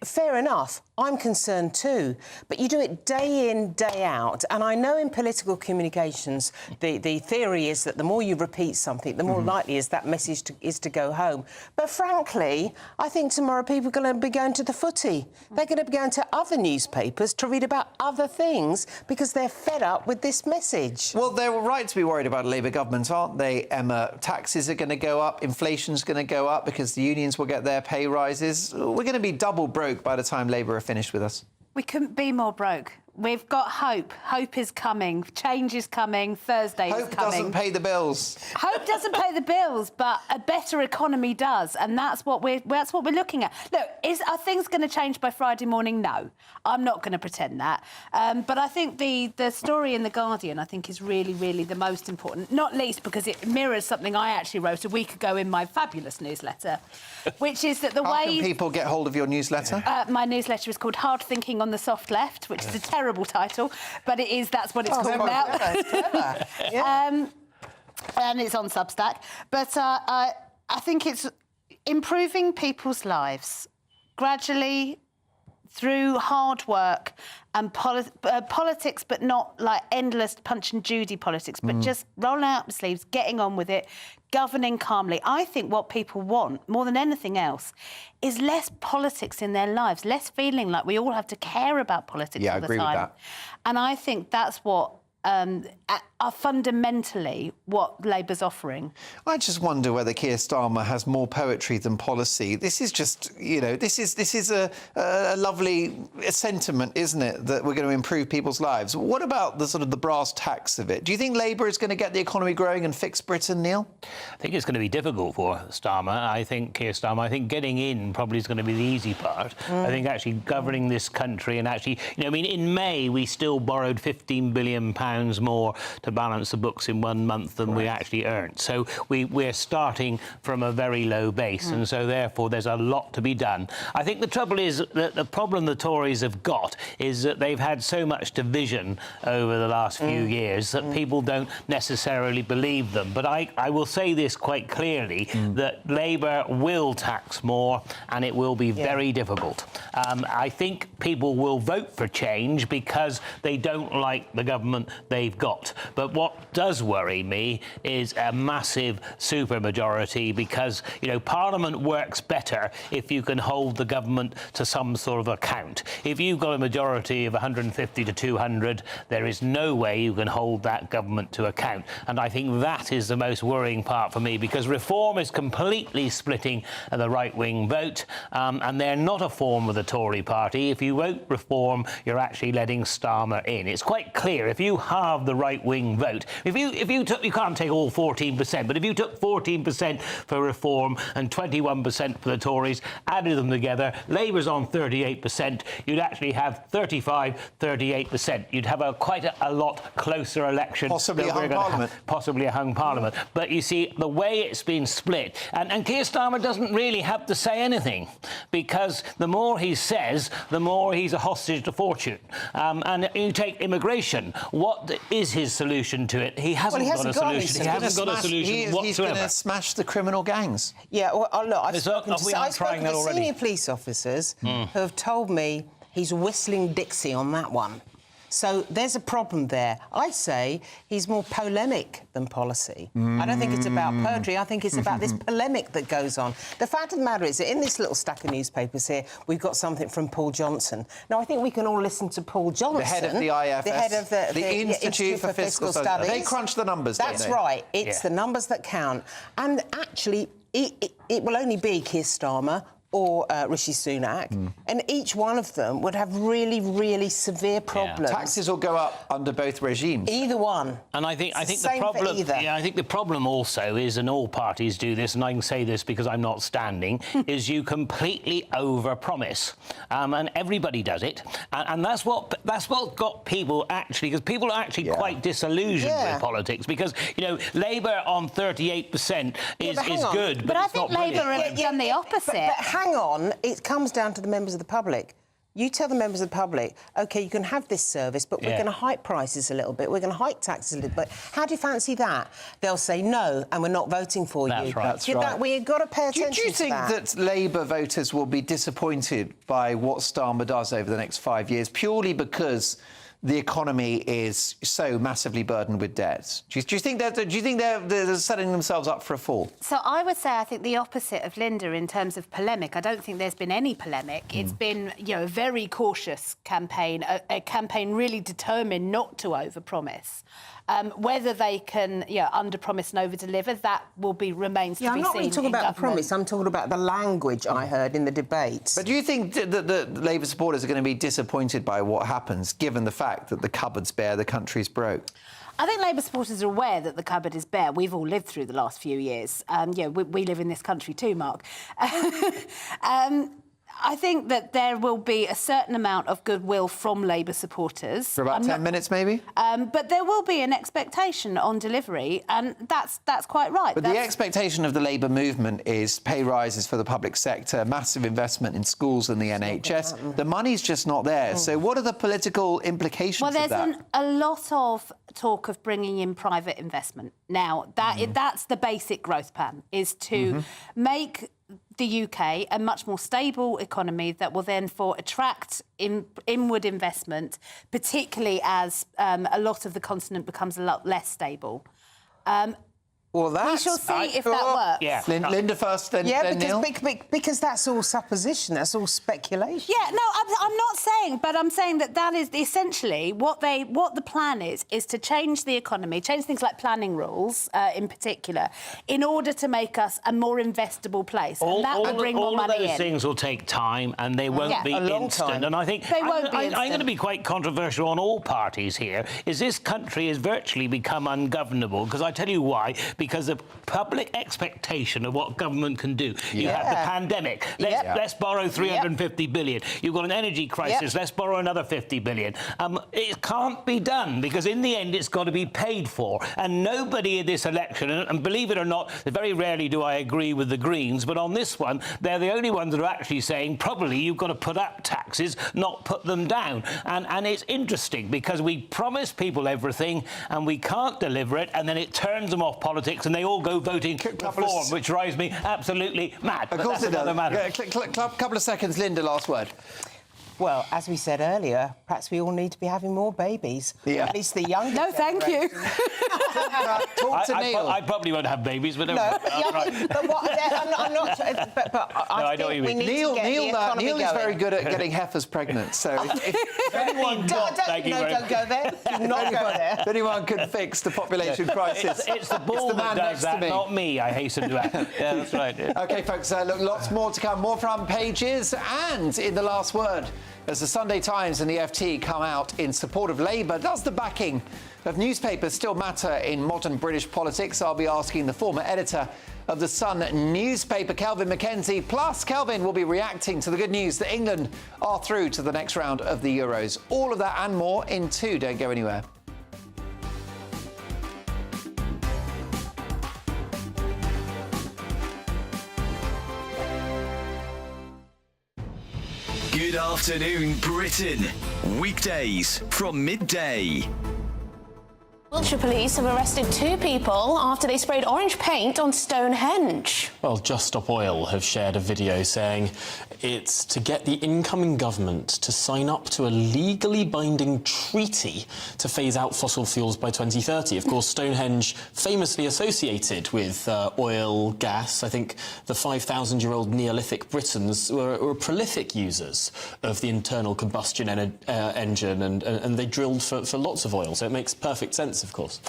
Fair enough, I'm concerned too, but you do it day in, day out, and I know in political communications the theory is that the more you repeat something, the more likely is that message is to go home. But frankly, I think tomorrow people are going to be going to the footy. They're going to be going to other newspapers to read about other things because they're fed up with this message.
Well, they were right to be worried about a Labour government, aren't they, Emma? Taxes are going to go up, inflation's going to go up because the unions will get their pay rises. We're going to be double broke by the time Labour are finished with us.
We couldn't be more broke. We've got hope. Hope is coming. Change is coming. Thursday is coming.
Hope doesn't pay the bills.
Hope doesn't pay the bills, but a better economy does, and that's what we're looking at. Look, are things going to change by Friday morning? No, I'm not going to pretend that. But I think the story in The Guardian, I think, is really, really the most important, not least because it mirrors something I actually wrote a week ago in my fabulous newsletter, which is that
How can people get hold of your newsletter?
My newsletter is called Hard Thinking on the Soft Left, which is a terrible title, but that's what it's called now. And it's on Substack. But I think it's improving people's lives gradually through hard work and politics, but not like endless Punch and Judy politics, but just rolling out the sleeves, getting on with it, governing calmly. I think what people want, more than anything else, is less politics in their lives, less feeling like we all have to care about politics all the time.
Yeah, I agree with that.
And I think that's what are fundamentally what Labour's offering.
I just wonder whether Keir Starmer has more poetry than policy. This is just, this is a lovely sentiment, isn't it, that we're going to improve people's lives. What about the sort of the brass tacks of it? Do you think Labour is going to get the economy growing and fix Britain, Neil?
I think it's going to be difficult for Starmer. I think Keir Starmer, I think getting in probably is going to be the easy part. I think actually governing this country and actually, in May we still borrowed £15 billion more to balance the books in 1 month than we actually earned. So we're starting from a very low base, and so therefore there's a lot to be done. I think the trouble is that the problem the Tories have got is that they've had so much division over the last few years that people don't necessarily believe them. But I will say this quite clearly, that Labour will tax more and it will be very difficult. I think people will vote for change because they don't like the government they've got. But what does worry me is a massive supermajority because, Parliament works better if you can hold the government to some sort of account. If you've got a majority of 150 to 200, there is no way you can hold that government to account. And I think that is the most worrying part for me because Reform is completely splitting the right-wing vote, and they're not a form of the Tory party. If you vote Reform, you're actually letting Starmer in. It's quite clear. If you halve the right-wing vote, if you took, you can't take all 14%, but if you took 14% for Reform and 21% for the Tories, added them together, Labour's on 38%, you'd actually have 35-38%. You'd have quite a lot closer election.
Possibly a hung parliament.
Possibly a hung parliament. But you see, the way it's been split, and Keir Starmer doesn't really have to say anything because the more he says, the more he's a hostage to fortune. And you take immigration. What is his solution to it? He hasn't got a solution. He hasn't got a solution whatsoever.
He's going to smash the criminal gangs.
Yeah, well, look, I've spoken to
already.
Senior police officers who have told me he's whistling Dixie on that one. So there's a problem there. I say he's more polemic than policy. I don't think it's about poetry. I think it's about this polemic that goes on. The fact of the matter is that in this little stack of newspapers here, we've got something from Paul Johnson. Now, I think we can all listen to Paul Johnson.
The head of the IFS.
The head of the
Institute for Fiscal Studies. They crunch the numbers, don't they?
That's right. It's the numbers that count. And actually, it will only be Keir Starmer or Rishi Sunak, and each one of them would have really, really severe problems.
Taxes will go up under both regimes.
Either one.
And I think the problem. Yeah, I think the problem also is, and all parties do this, and I can say this because I'm not standing, is you completely overpromise, and everybody does it, and that's what got people actually, because people are actually quite disillusioned with politics because Labour on 38% is good,
but I think Labour have done the opposite.
But hang on, it comes down to the members of the public. You tell the members of the public, OK, you can have this service, but we're going to hike prices a little bit, we're going to hike taxes a little bit. How do you fancy that? They'll say no, and we're not voting for you.
That's right.
That's right.
We've got to pay attention to that.
Do you think that Labour voters will be disappointed by what Starmer does over the next 5 years, purely because the economy is so massively burdened with debt? Do you think they're setting themselves up for a fall?
So I would say I think the opposite of Linda in terms of polemic. I don't think there's been any polemic. It's been, a very cautious campaign, a campaign really determined not to overpromise. Whether they can, under-promise and over-deliver, that will remains to be seen.
I'm not really talking about the promise. I'm talking about the language I heard in the debates.
But do you think that the Labour supporters are going to be disappointed by what happens, given the fact that the cupboard's bare, the country's broke?
I think Labour supporters are aware that the cupboard is bare. We've all lived through the last few years. We live in this country too, Mark. I think that there will be a certain amount of goodwill from Labour supporters.
For about 10 minutes, maybe?
But there will be an expectation on delivery, and that's quite right.
But the expectation of the Labour movement is pay rises for the public sector, massive investment in schools and the NHS. The money's just not there. So what are the political implications of that?
Well, there's a lot of talk of bringing in private investment. Now, that's the basic growth plan, is to make the UK a much more stable economy that will therefore attract inward investment, particularly as a lot of the continent becomes a lot less stable.
Well,
we shall see if that works.
Yeah. Linda first, then Neil.
Because that's all supposition, that's all speculation.
Yeah, no, I'm not saying, but I'm saying that is essentially what the plan is to change the economy, change things like planning rules in particular, in order to make us a more investable place. And that will bring more money in.
All of those things will take time and they won't be instant. And I think I'm going to be quite controversial on all parties here, is this country has virtually become ungovernable, because I tell you why. Because of public expectation of what government can do. You have the pandemic. Let's borrow 350 billion. You've got an energy crisis. Let's borrow another 50 billion. It can't be done, because in the end it's got to be paid for. And nobody in this election, and believe it or not, very rarely do I agree with the Greens, but on this one, they're the only ones that are actually saying probably you've got to put up taxes, not put them down. And it's interesting, because we promise people everything and we can't deliver it, and then it turns them off politics and they all go voting reform, which drives me absolutely mad.
Of course it does. Couple of seconds, Linda, last word.
Well, as we said earlier, perhaps we all need to be having more babies.
Yeah.
At least the younger.
No, thank you.
Talk to Neil.
I probably won't have babies, but...
No, but what, I'm not... But I
know what you mean.
Neil
is very good at getting heifers pregnant, so if anyone...
Don't go there. Do not go there.
If anyone could fix the population crisis...
It's the ball that does that, not me, I hasten to add. Yeah, that's right. Yeah.
OK, folks, look, lots more to come. More front pages. And in the last word, as the Sunday Times and the FT come out in support of Labour, does the backing of newspapers still matter in modern British politics? I'll be asking the former editor of the Sun newspaper, Kelvin Mackenzie. Plus, Kelvin will be reacting to the good news that England are through to the next round of the Euros. All of that and more in 2. Don't go anywhere.
Good afternoon, Britain. Weekdays from midday.
Wiltshire police have arrested 2 people after they sprayed orange paint on Stonehenge.
Well, Just Stop Oil have shared a video saying it's to get the incoming government to sign up to a legally binding treaty to phase out fossil fuels by 2030. Of course, Stonehenge famously associated with oil, gas. I think the 5,000-year-old Neolithic Britons were prolific users of the internal combustion engine, and they drilled for lots of oil, so it makes perfect sense, of course.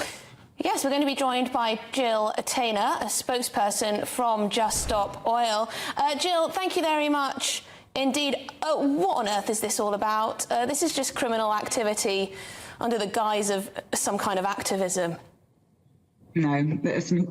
Yes, we're going to be joined by Jill Taylor, a spokesperson from Just Stop Oil. Jill, thank you very much indeed. What on earth is this all about? This is just criminal activity under the guise of some kind of activism.
No, that's not.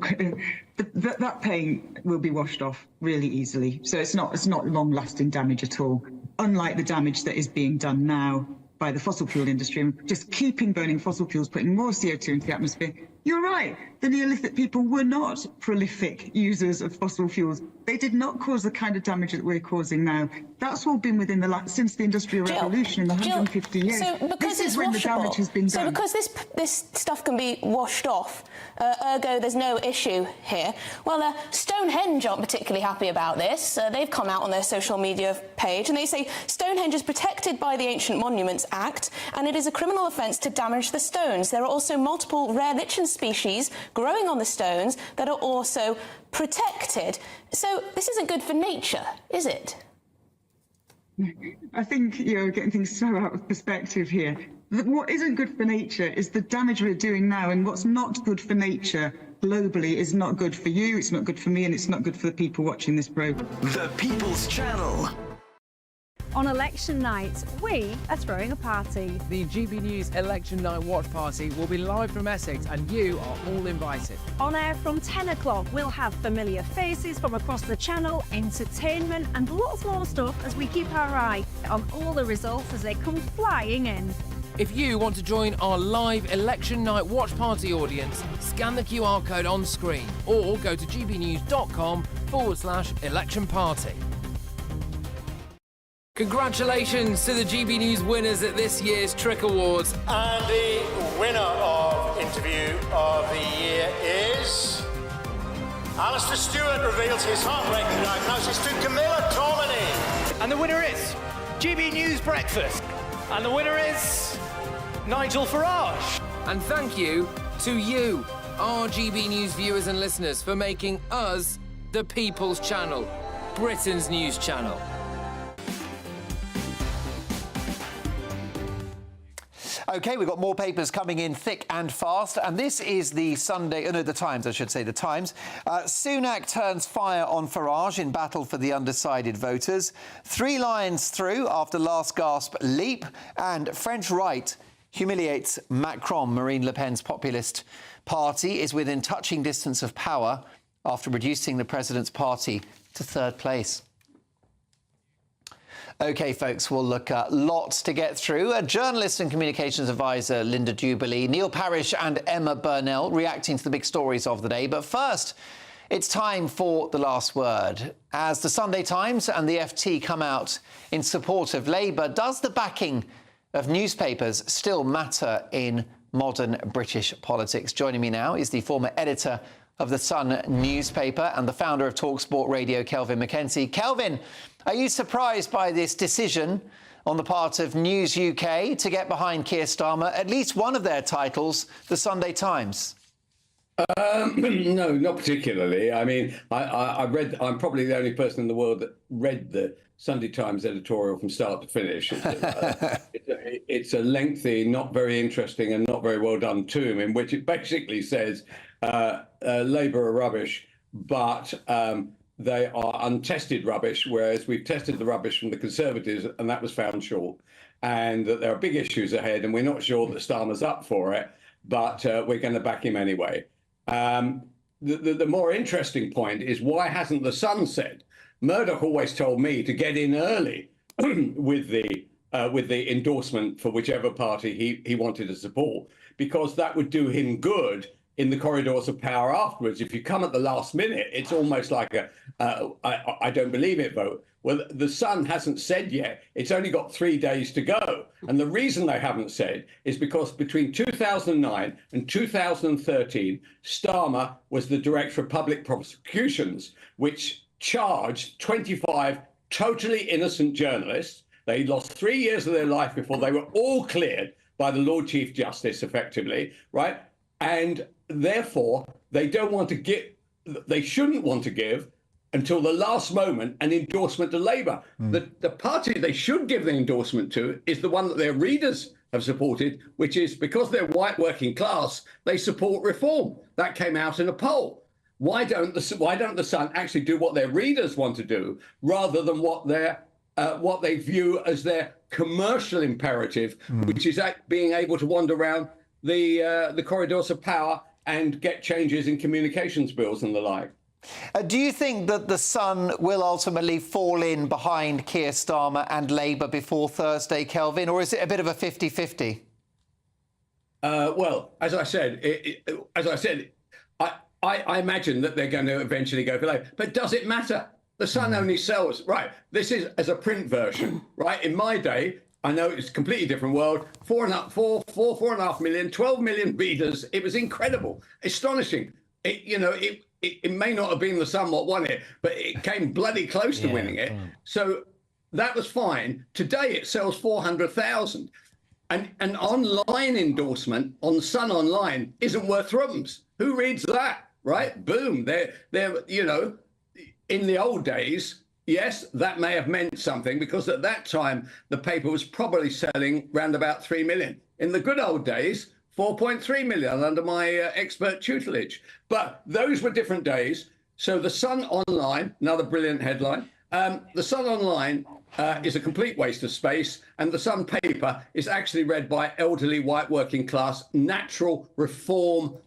That paint will be washed off really easily. So it's not long-lasting damage at all. Unlike the damage that is being done now by the fossil fuel industry, and just keeping burning fossil fuels, putting more CO2 into the atmosphere, You're right. The Neolithic people were not prolific users of fossil fuels. They did not cause the kind of damage that we're causing now. That's all been within since the Industrial Revolution in the 150 years.
So because
this is
it's
when
washable,
the damage has been done.
So because this stuff can be washed off, ergo there's no issue here. Well, Stonehenge aren't particularly happy about this. They've come out on their social media page and they say Stonehenge is protected by the Ancient Monuments Act and it is a criminal offence to damage the stones. There are also multiple rare lichen species growing on the stones that are also protected. So this isn't good for nature, is it?
I think you're getting things so out of perspective here. What isn't good for nature is the damage we're doing now, and what's not good for nature globally is not good for you, it's not good for me, and it's not good for the people watching this programme.
The People's Channel.
On election night, we are throwing a party.
The GB News Election Night Watch Party will be live from Essex and you are all invited.
On air from 10 o'clock, we'll have familiar faces from across the channel, entertainment and lots more stuff as we keep our eye on all the results as they come flying in.
If you want to join our live Election Night Watch Party audience, scan the QR code on screen or go to gbnews.com/election party. Congratulations to the GB News winners at this year's Trick Awards.
And the winner of Interview of the Year is... Alistair Stewart reveals his heartbreaking diagnosis to Camilla Tominey.
And the winner is GB News Breakfast. And the winner is Nigel Farage.
And thank you to you, our GB News viewers and listeners, for making us the People's Channel, Britain's news channel.
OK, we've got more papers coming in thick and fast, and this is the Sunday... no, the Times, I should say, the Times. Sunak turns fire on Farage in battle for the undecided voters. 3 lines through after last gasp leap, and French right humiliates Macron. Marine Le Pen's populist party is within touching distance of power after reducing the president's party to 3rd place. OK, folks, we'll look at lots to get through. Journalist and communications advisor Linda Jubilee, Neil Parish and Emma Burnell reacting to the big stories of the day. But first, it's time for the last word. As the Sunday Times and the FT come out in support of Labour, does the backing of newspapers still matter in modern British politics? Joining me now is the former editor of the Sun newspaper and the founder of TalkSport Radio, Kelvin MacKenzie. Kelvin, are you surprised by this decision on the part of News UK to get behind Keir Starmer, at least one of their titles, the Sunday Times?
No, not particularly. I mean, I read. I'm probably the only person in the world that read the Sunday Times editorial from start to finish. It's a lengthy, not very interesting, and not very well done tome, in which it basically says Labour are rubbish, but they are untested rubbish, whereas we've tested the rubbish from the Conservatives, and that was found short, and that there are big issues ahead, and we're not sure that Starmer's up for it, but we're going to back him anyway. The more interesting point is, why hasn't the Sun said? Murdoch always told me to get in early with the endorsement for whichever party he wanted to support, because that would do him good in the corridors of power afterwards. If you come at the last minute, it's almost like I don't believe it vote. Well, the Sun hasn't said yet. It's only got 3 days to go. And the reason they haven't said is because between 2009 and 2013, Starmer was the Director of Public Prosecutions, which charged 25 totally innocent journalists. They lost 3 years of their life before they were all cleared by the Lord Chief Justice, effectively, right? And therefore, they shouldn't want to give until the last moment an endorsement to Labour. The party they should give the endorsement to is the one that their readers have supported, which is, because they're white working class, they support reform. That came out in a poll. Why don't the Sun actually do what their readers want to do, rather than what they view as their commercial imperative, which is being able to wander around the corridors of power and get changes in communications bills and the like.
Do you think that the Sun will ultimately fall in behind Keir Starmer and Labour before Thursday, Kelvin, or is it a bit of a 50-50?
Well, as I said, I imagine that they're going to eventually go for Labour. But does it matter? The Sun only sells, right, this is as a print version, right? In my day, I know it's a completely different world, 4.5 million, 12 million readers. It was incredible, astonishing. It may not have been the Sun what won it, but it came bloody close to winning it. So that was fine. Today it sells 400,000. And an online endorsement on Sun Online isn't worth threepence. Who reads that, right? Boom. They're in the old days, yes, that may have meant something because at that time the paper was probably selling round about 3 million. In the good old days, 4.3 million under my expert tutelage. But those were different days. So the Sun Online, another brilliant headline, the Sun Online is a complete waste of space, and the Sun paper is actually read by elderly, white, working class, natural reform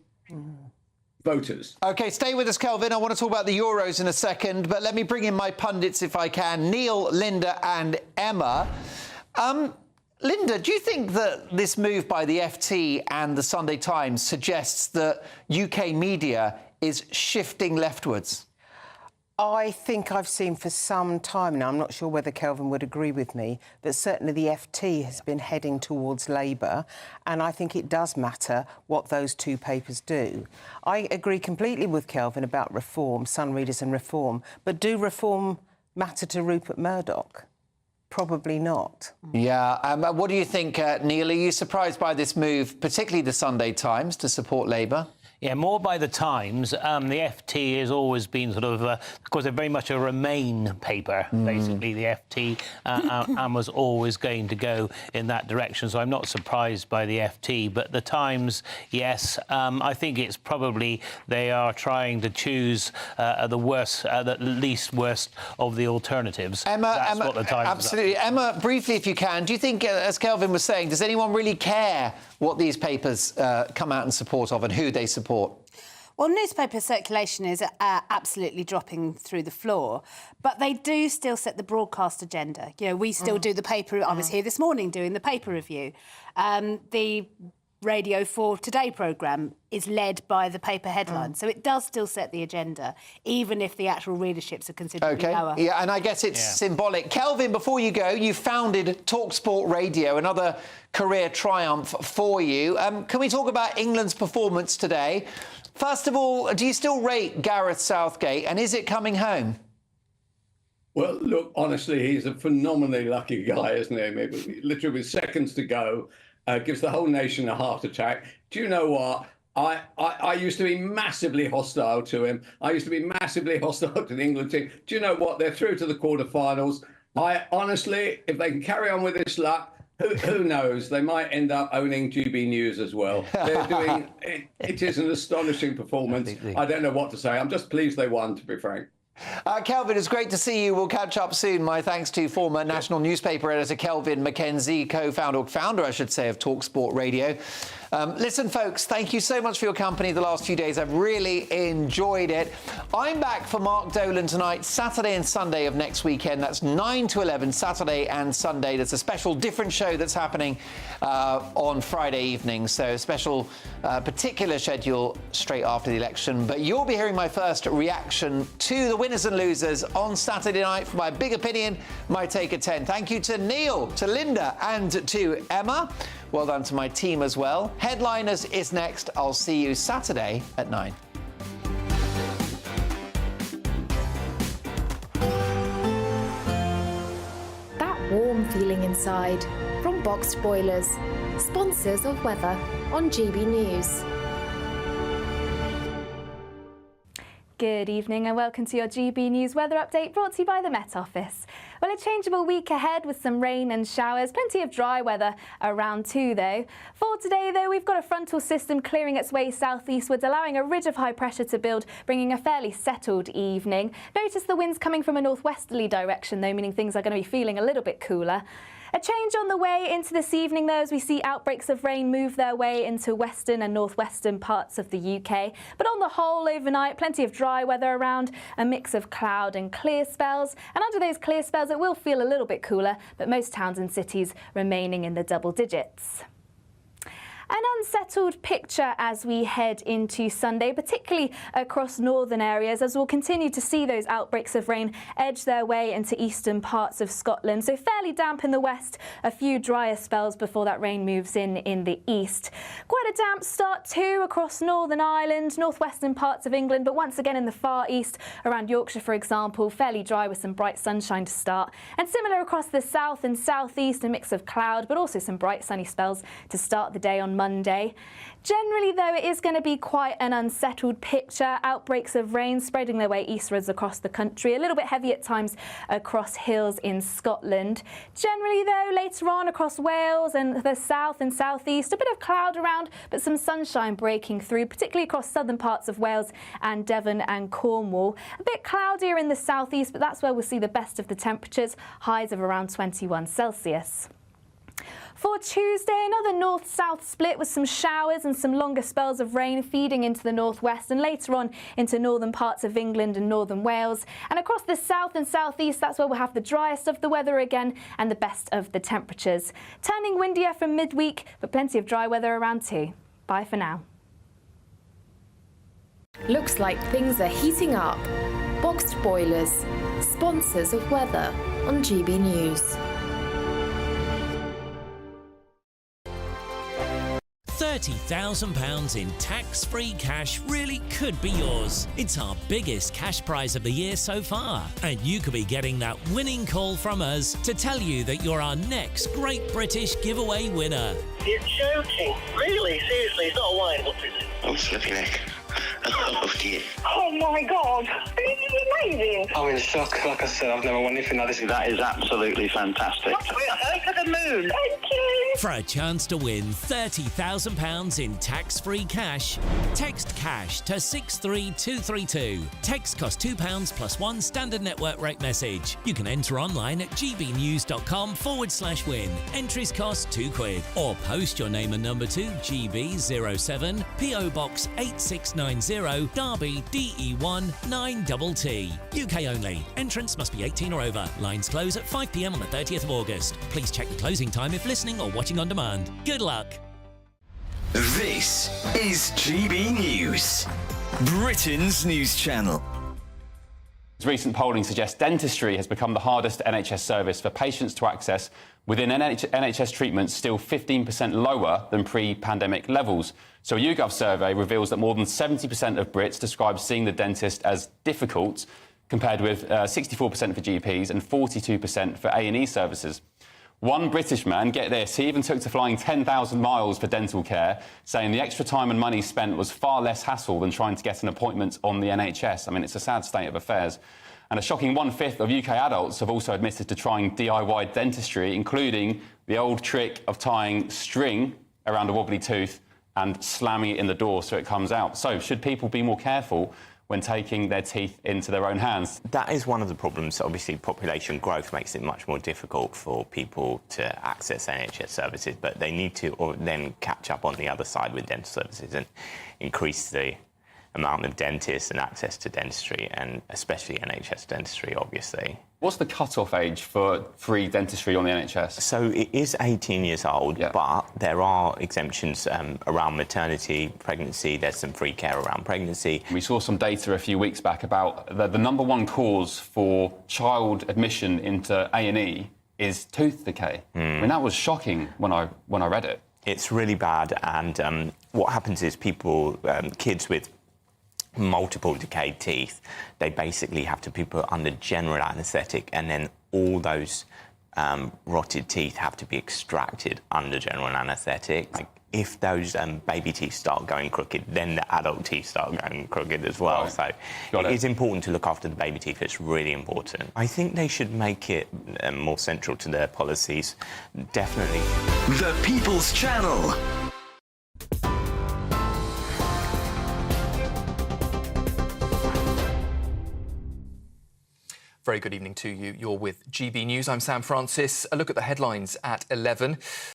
voters.
OK, stay with us, Kelvin. I want to talk about the Euros in a second, but let me bring in my pundits if I can. Neil, Linda and Emma. Linda, do you think that this move by the FT and the Sunday Times suggests that UK media is shifting leftwards?
I think I've seen for some time, and I'm not sure whether Kelvin would agree with me, that certainly the FT has been heading towards Labour, and I think it does matter what those two papers do. I agree completely with Kelvin about reform, Sun readers and reform, but do reform matter to Rupert Murdoch? Probably not.
Yeah. What do you think, Neil? Are you surprised by this move, particularly the Sunday Times, to support Labour?
Yeah, more by the Times. The FT has always been sort of, of course, they're very much a Remain paper, basically, the FT, and was always going to go in that direction. So I'm not surprised by the FT. But the Times, yes, I think it's probably they are trying to choose the worst, the least worst of the alternatives. That's what the Times
absolutely.
is.
Emma, briefly, if you can, do you think, as Kelvin was saying, does anyone really care what these papers come out in support of and who they support?
Well, newspaper circulation is absolutely dropping through the floor, but they do still set the broadcast agenda. You know, we still do the paper. I was here this morning doing the paper review. The Radio 4 Today programme is led by the paper headline. So it does still set the agenda, even if the actual readerships are considerably lower.
Yeah, and I guess it's symbolic. Kelvin, before you go, you founded TalkSport Radio, another career triumph for you. Can we talk about England's performance today? First of all, do you still rate Gareth Southgate, and is it coming home?
Well, look, honestly, he's a phenomenally lucky guy, isn't he? Maybe literally with seconds to go, gives the whole nation a heart attack. Do you know what? I used to be massively hostile to him. I used to be massively hostile to the England team. Do you know what? They're through to the quarterfinals. I honestly, if they can carry on with this luck, who knows? They might end up owning GBNews as well. They're doing it is an astonishing performance. I don't know what to say. I'm just pleased they won, to be frank.
Kelvin, it's great to see you. We'll catch up soon. My thanks to former national newspaper editor Kelvin Mackenzie, founder, I should say, of TalkSport Radio. Listen, folks, thank you so much for your company the last few days. I've really enjoyed it. I'm back for Mark Dolan tonight, Saturday and Sunday of next weekend. That's 9 to 11, Saturday and Sunday. There's a special different show that's happening on Friday evening. So a special particular schedule straight after the election. But you'll be hearing my first reaction to the winners and losers on Saturday night for my big opinion, my take at 10. Thank you to Neil, to Linda and to Emma. Well done to my team as well. Headliners is next. I'll see you Saturday at 9.
That warm feeling inside from Boxed Boilers, sponsors of weather on GB News.
Good evening and welcome to your GB News weather update brought to you by the Met Office. Well, a changeable week ahead with some rain and showers, plenty of dry weather around too though. For today though, we've got a frontal system clearing its way southeastwards, allowing a ridge of high pressure to build, bringing a fairly settled evening. Notice the winds coming from a northwesterly direction though, meaning things are going to be feeling a little bit cooler. A change on the way into this evening, though, as we see outbreaks of rain move their way into western and northwestern parts of the UK. But on the whole, overnight, plenty of dry weather around, a mix of cloud and clear spells. And under those clear spells, it will feel a little bit cooler, but most towns and cities remaining in the double digits. An unsettled picture as we head into Sunday, particularly across northern areas, as we'll continue to see those outbreaks of rain edge their way into eastern parts of Scotland. So fairly damp in the west, a few drier spells before that rain moves in the east. Quite a damp start too across Northern Ireland, northwestern parts of England, but once again in the far east, around Yorkshire for example, fairly dry with some bright sunshine to start. And similar across the south and southeast, a mix of cloud, but also some bright sunny spells to start the day on Monday. Generally, though, it is going to be quite an unsettled picture. Outbreaks of rain spreading their way eastwards across the country, a little bit heavy at times across hills in Scotland. Generally, though, later on across Wales and the south and southeast, a bit of cloud around, but some sunshine breaking through, particularly across southern parts of Wales and Devon and Cornwall. A bit cloudier in the southeast, but that's where we'll see the best of the temperatures, highs of around 21 Celsius. For Tuesday, another north-south split with some showers and some longer spells of rain feeding into the northwest and later on into northern parts of England and northern Wales. And across the south and southeast, that's where we'll have the driest of the weather again and the best of the temperatures. Turning windier from midweek, but plenty of dry weather around too. Bye for now.
Looks like things are heating up. Boxed boilers, sponsors of weather on GB News.
£30,000 in tax-free cash really could be yours. It's our biggest cash prize of the year so far, and you could be getting that winning call from us to tell you that you're our next Great British Giveaway winner.
You're joking. Really? Seriously? It's not a wine, what is it?
Oh, slippy neck. Oh dear.
Oh my God. This is amazing.
I'm in shock. Like I said, I've never won anything like this. That is absolutely fantastic.
We're over the moon. Thank you.
For a chance to win £30,000 in tax-free cash, text cash to 63232. Text costs £2 plus one standard network rate message. You can enter online at gbnews.com/win. Entries cost £2. Or post your name and number to GB07 PO Box 8690 Derby DE1 9TT. UK only. Entrance must be 18 or over. Lines close at 5 p.m. on the 30th of August. Please check the closing time if listening or watching on demand. Good luck.
This is GB News, Britain's news channel.
Recent polling suggests dentistry has become the hardest NHS service for patients to access, within NHS treatments still 15% lower than pre-pandemic levels. So a YouGov survey reveals that more than 70% of Brits describe seeing the dentist as difficult, compared with 64% for GPs and 42% for A&E services. One British man, get this, he even took to flying 10,000 miles for dental care, saying the extra time and money spent was far less hassle than trying to get an appointment on the NHS. I mean, it's a sad state of affairs. And a shocking 1/5 of UK adults have also admitted to trying DIY dentistry, including the old trick of tying string around a wobbly tooth and slamming it in the door so it comes out. So should people be more careful when taking their teeth into their own hands?
That is one of the problems. Obviously, population growth makes it much more difficult for people to access NHS services, but they need to then catch up on the other side with dental services and increase the amount of dentists and access to dentistry, and especially NHS dentistry, obviously.
What's the cut-off age for free dentistry on the NHS?
So it is 18 years old, but there are exemptions around maternity, pregnancy. There's some free care around pregnancy.
We saw some data a few weeks back about the number one cause for child admission into A&E is tooth decay. I mean, that was shocking when I read it.
It's really bad, and what happens is people, kids with multiple decayed teeth, they basically have to be put under general anaesthetic, and then all those rotted teeth have to be extracted under general anaesthetic. Like, if those baby teeth start going crooked, then the adult teeth start going crooked as well. Right. So it is important to look after the baby teeth. It's really important. I think they should make it more central to their policies, definitely.
The People's Channel.
Very good evening to you. You're with GB News. I'm Sam Francis. A look at the headlines at 11.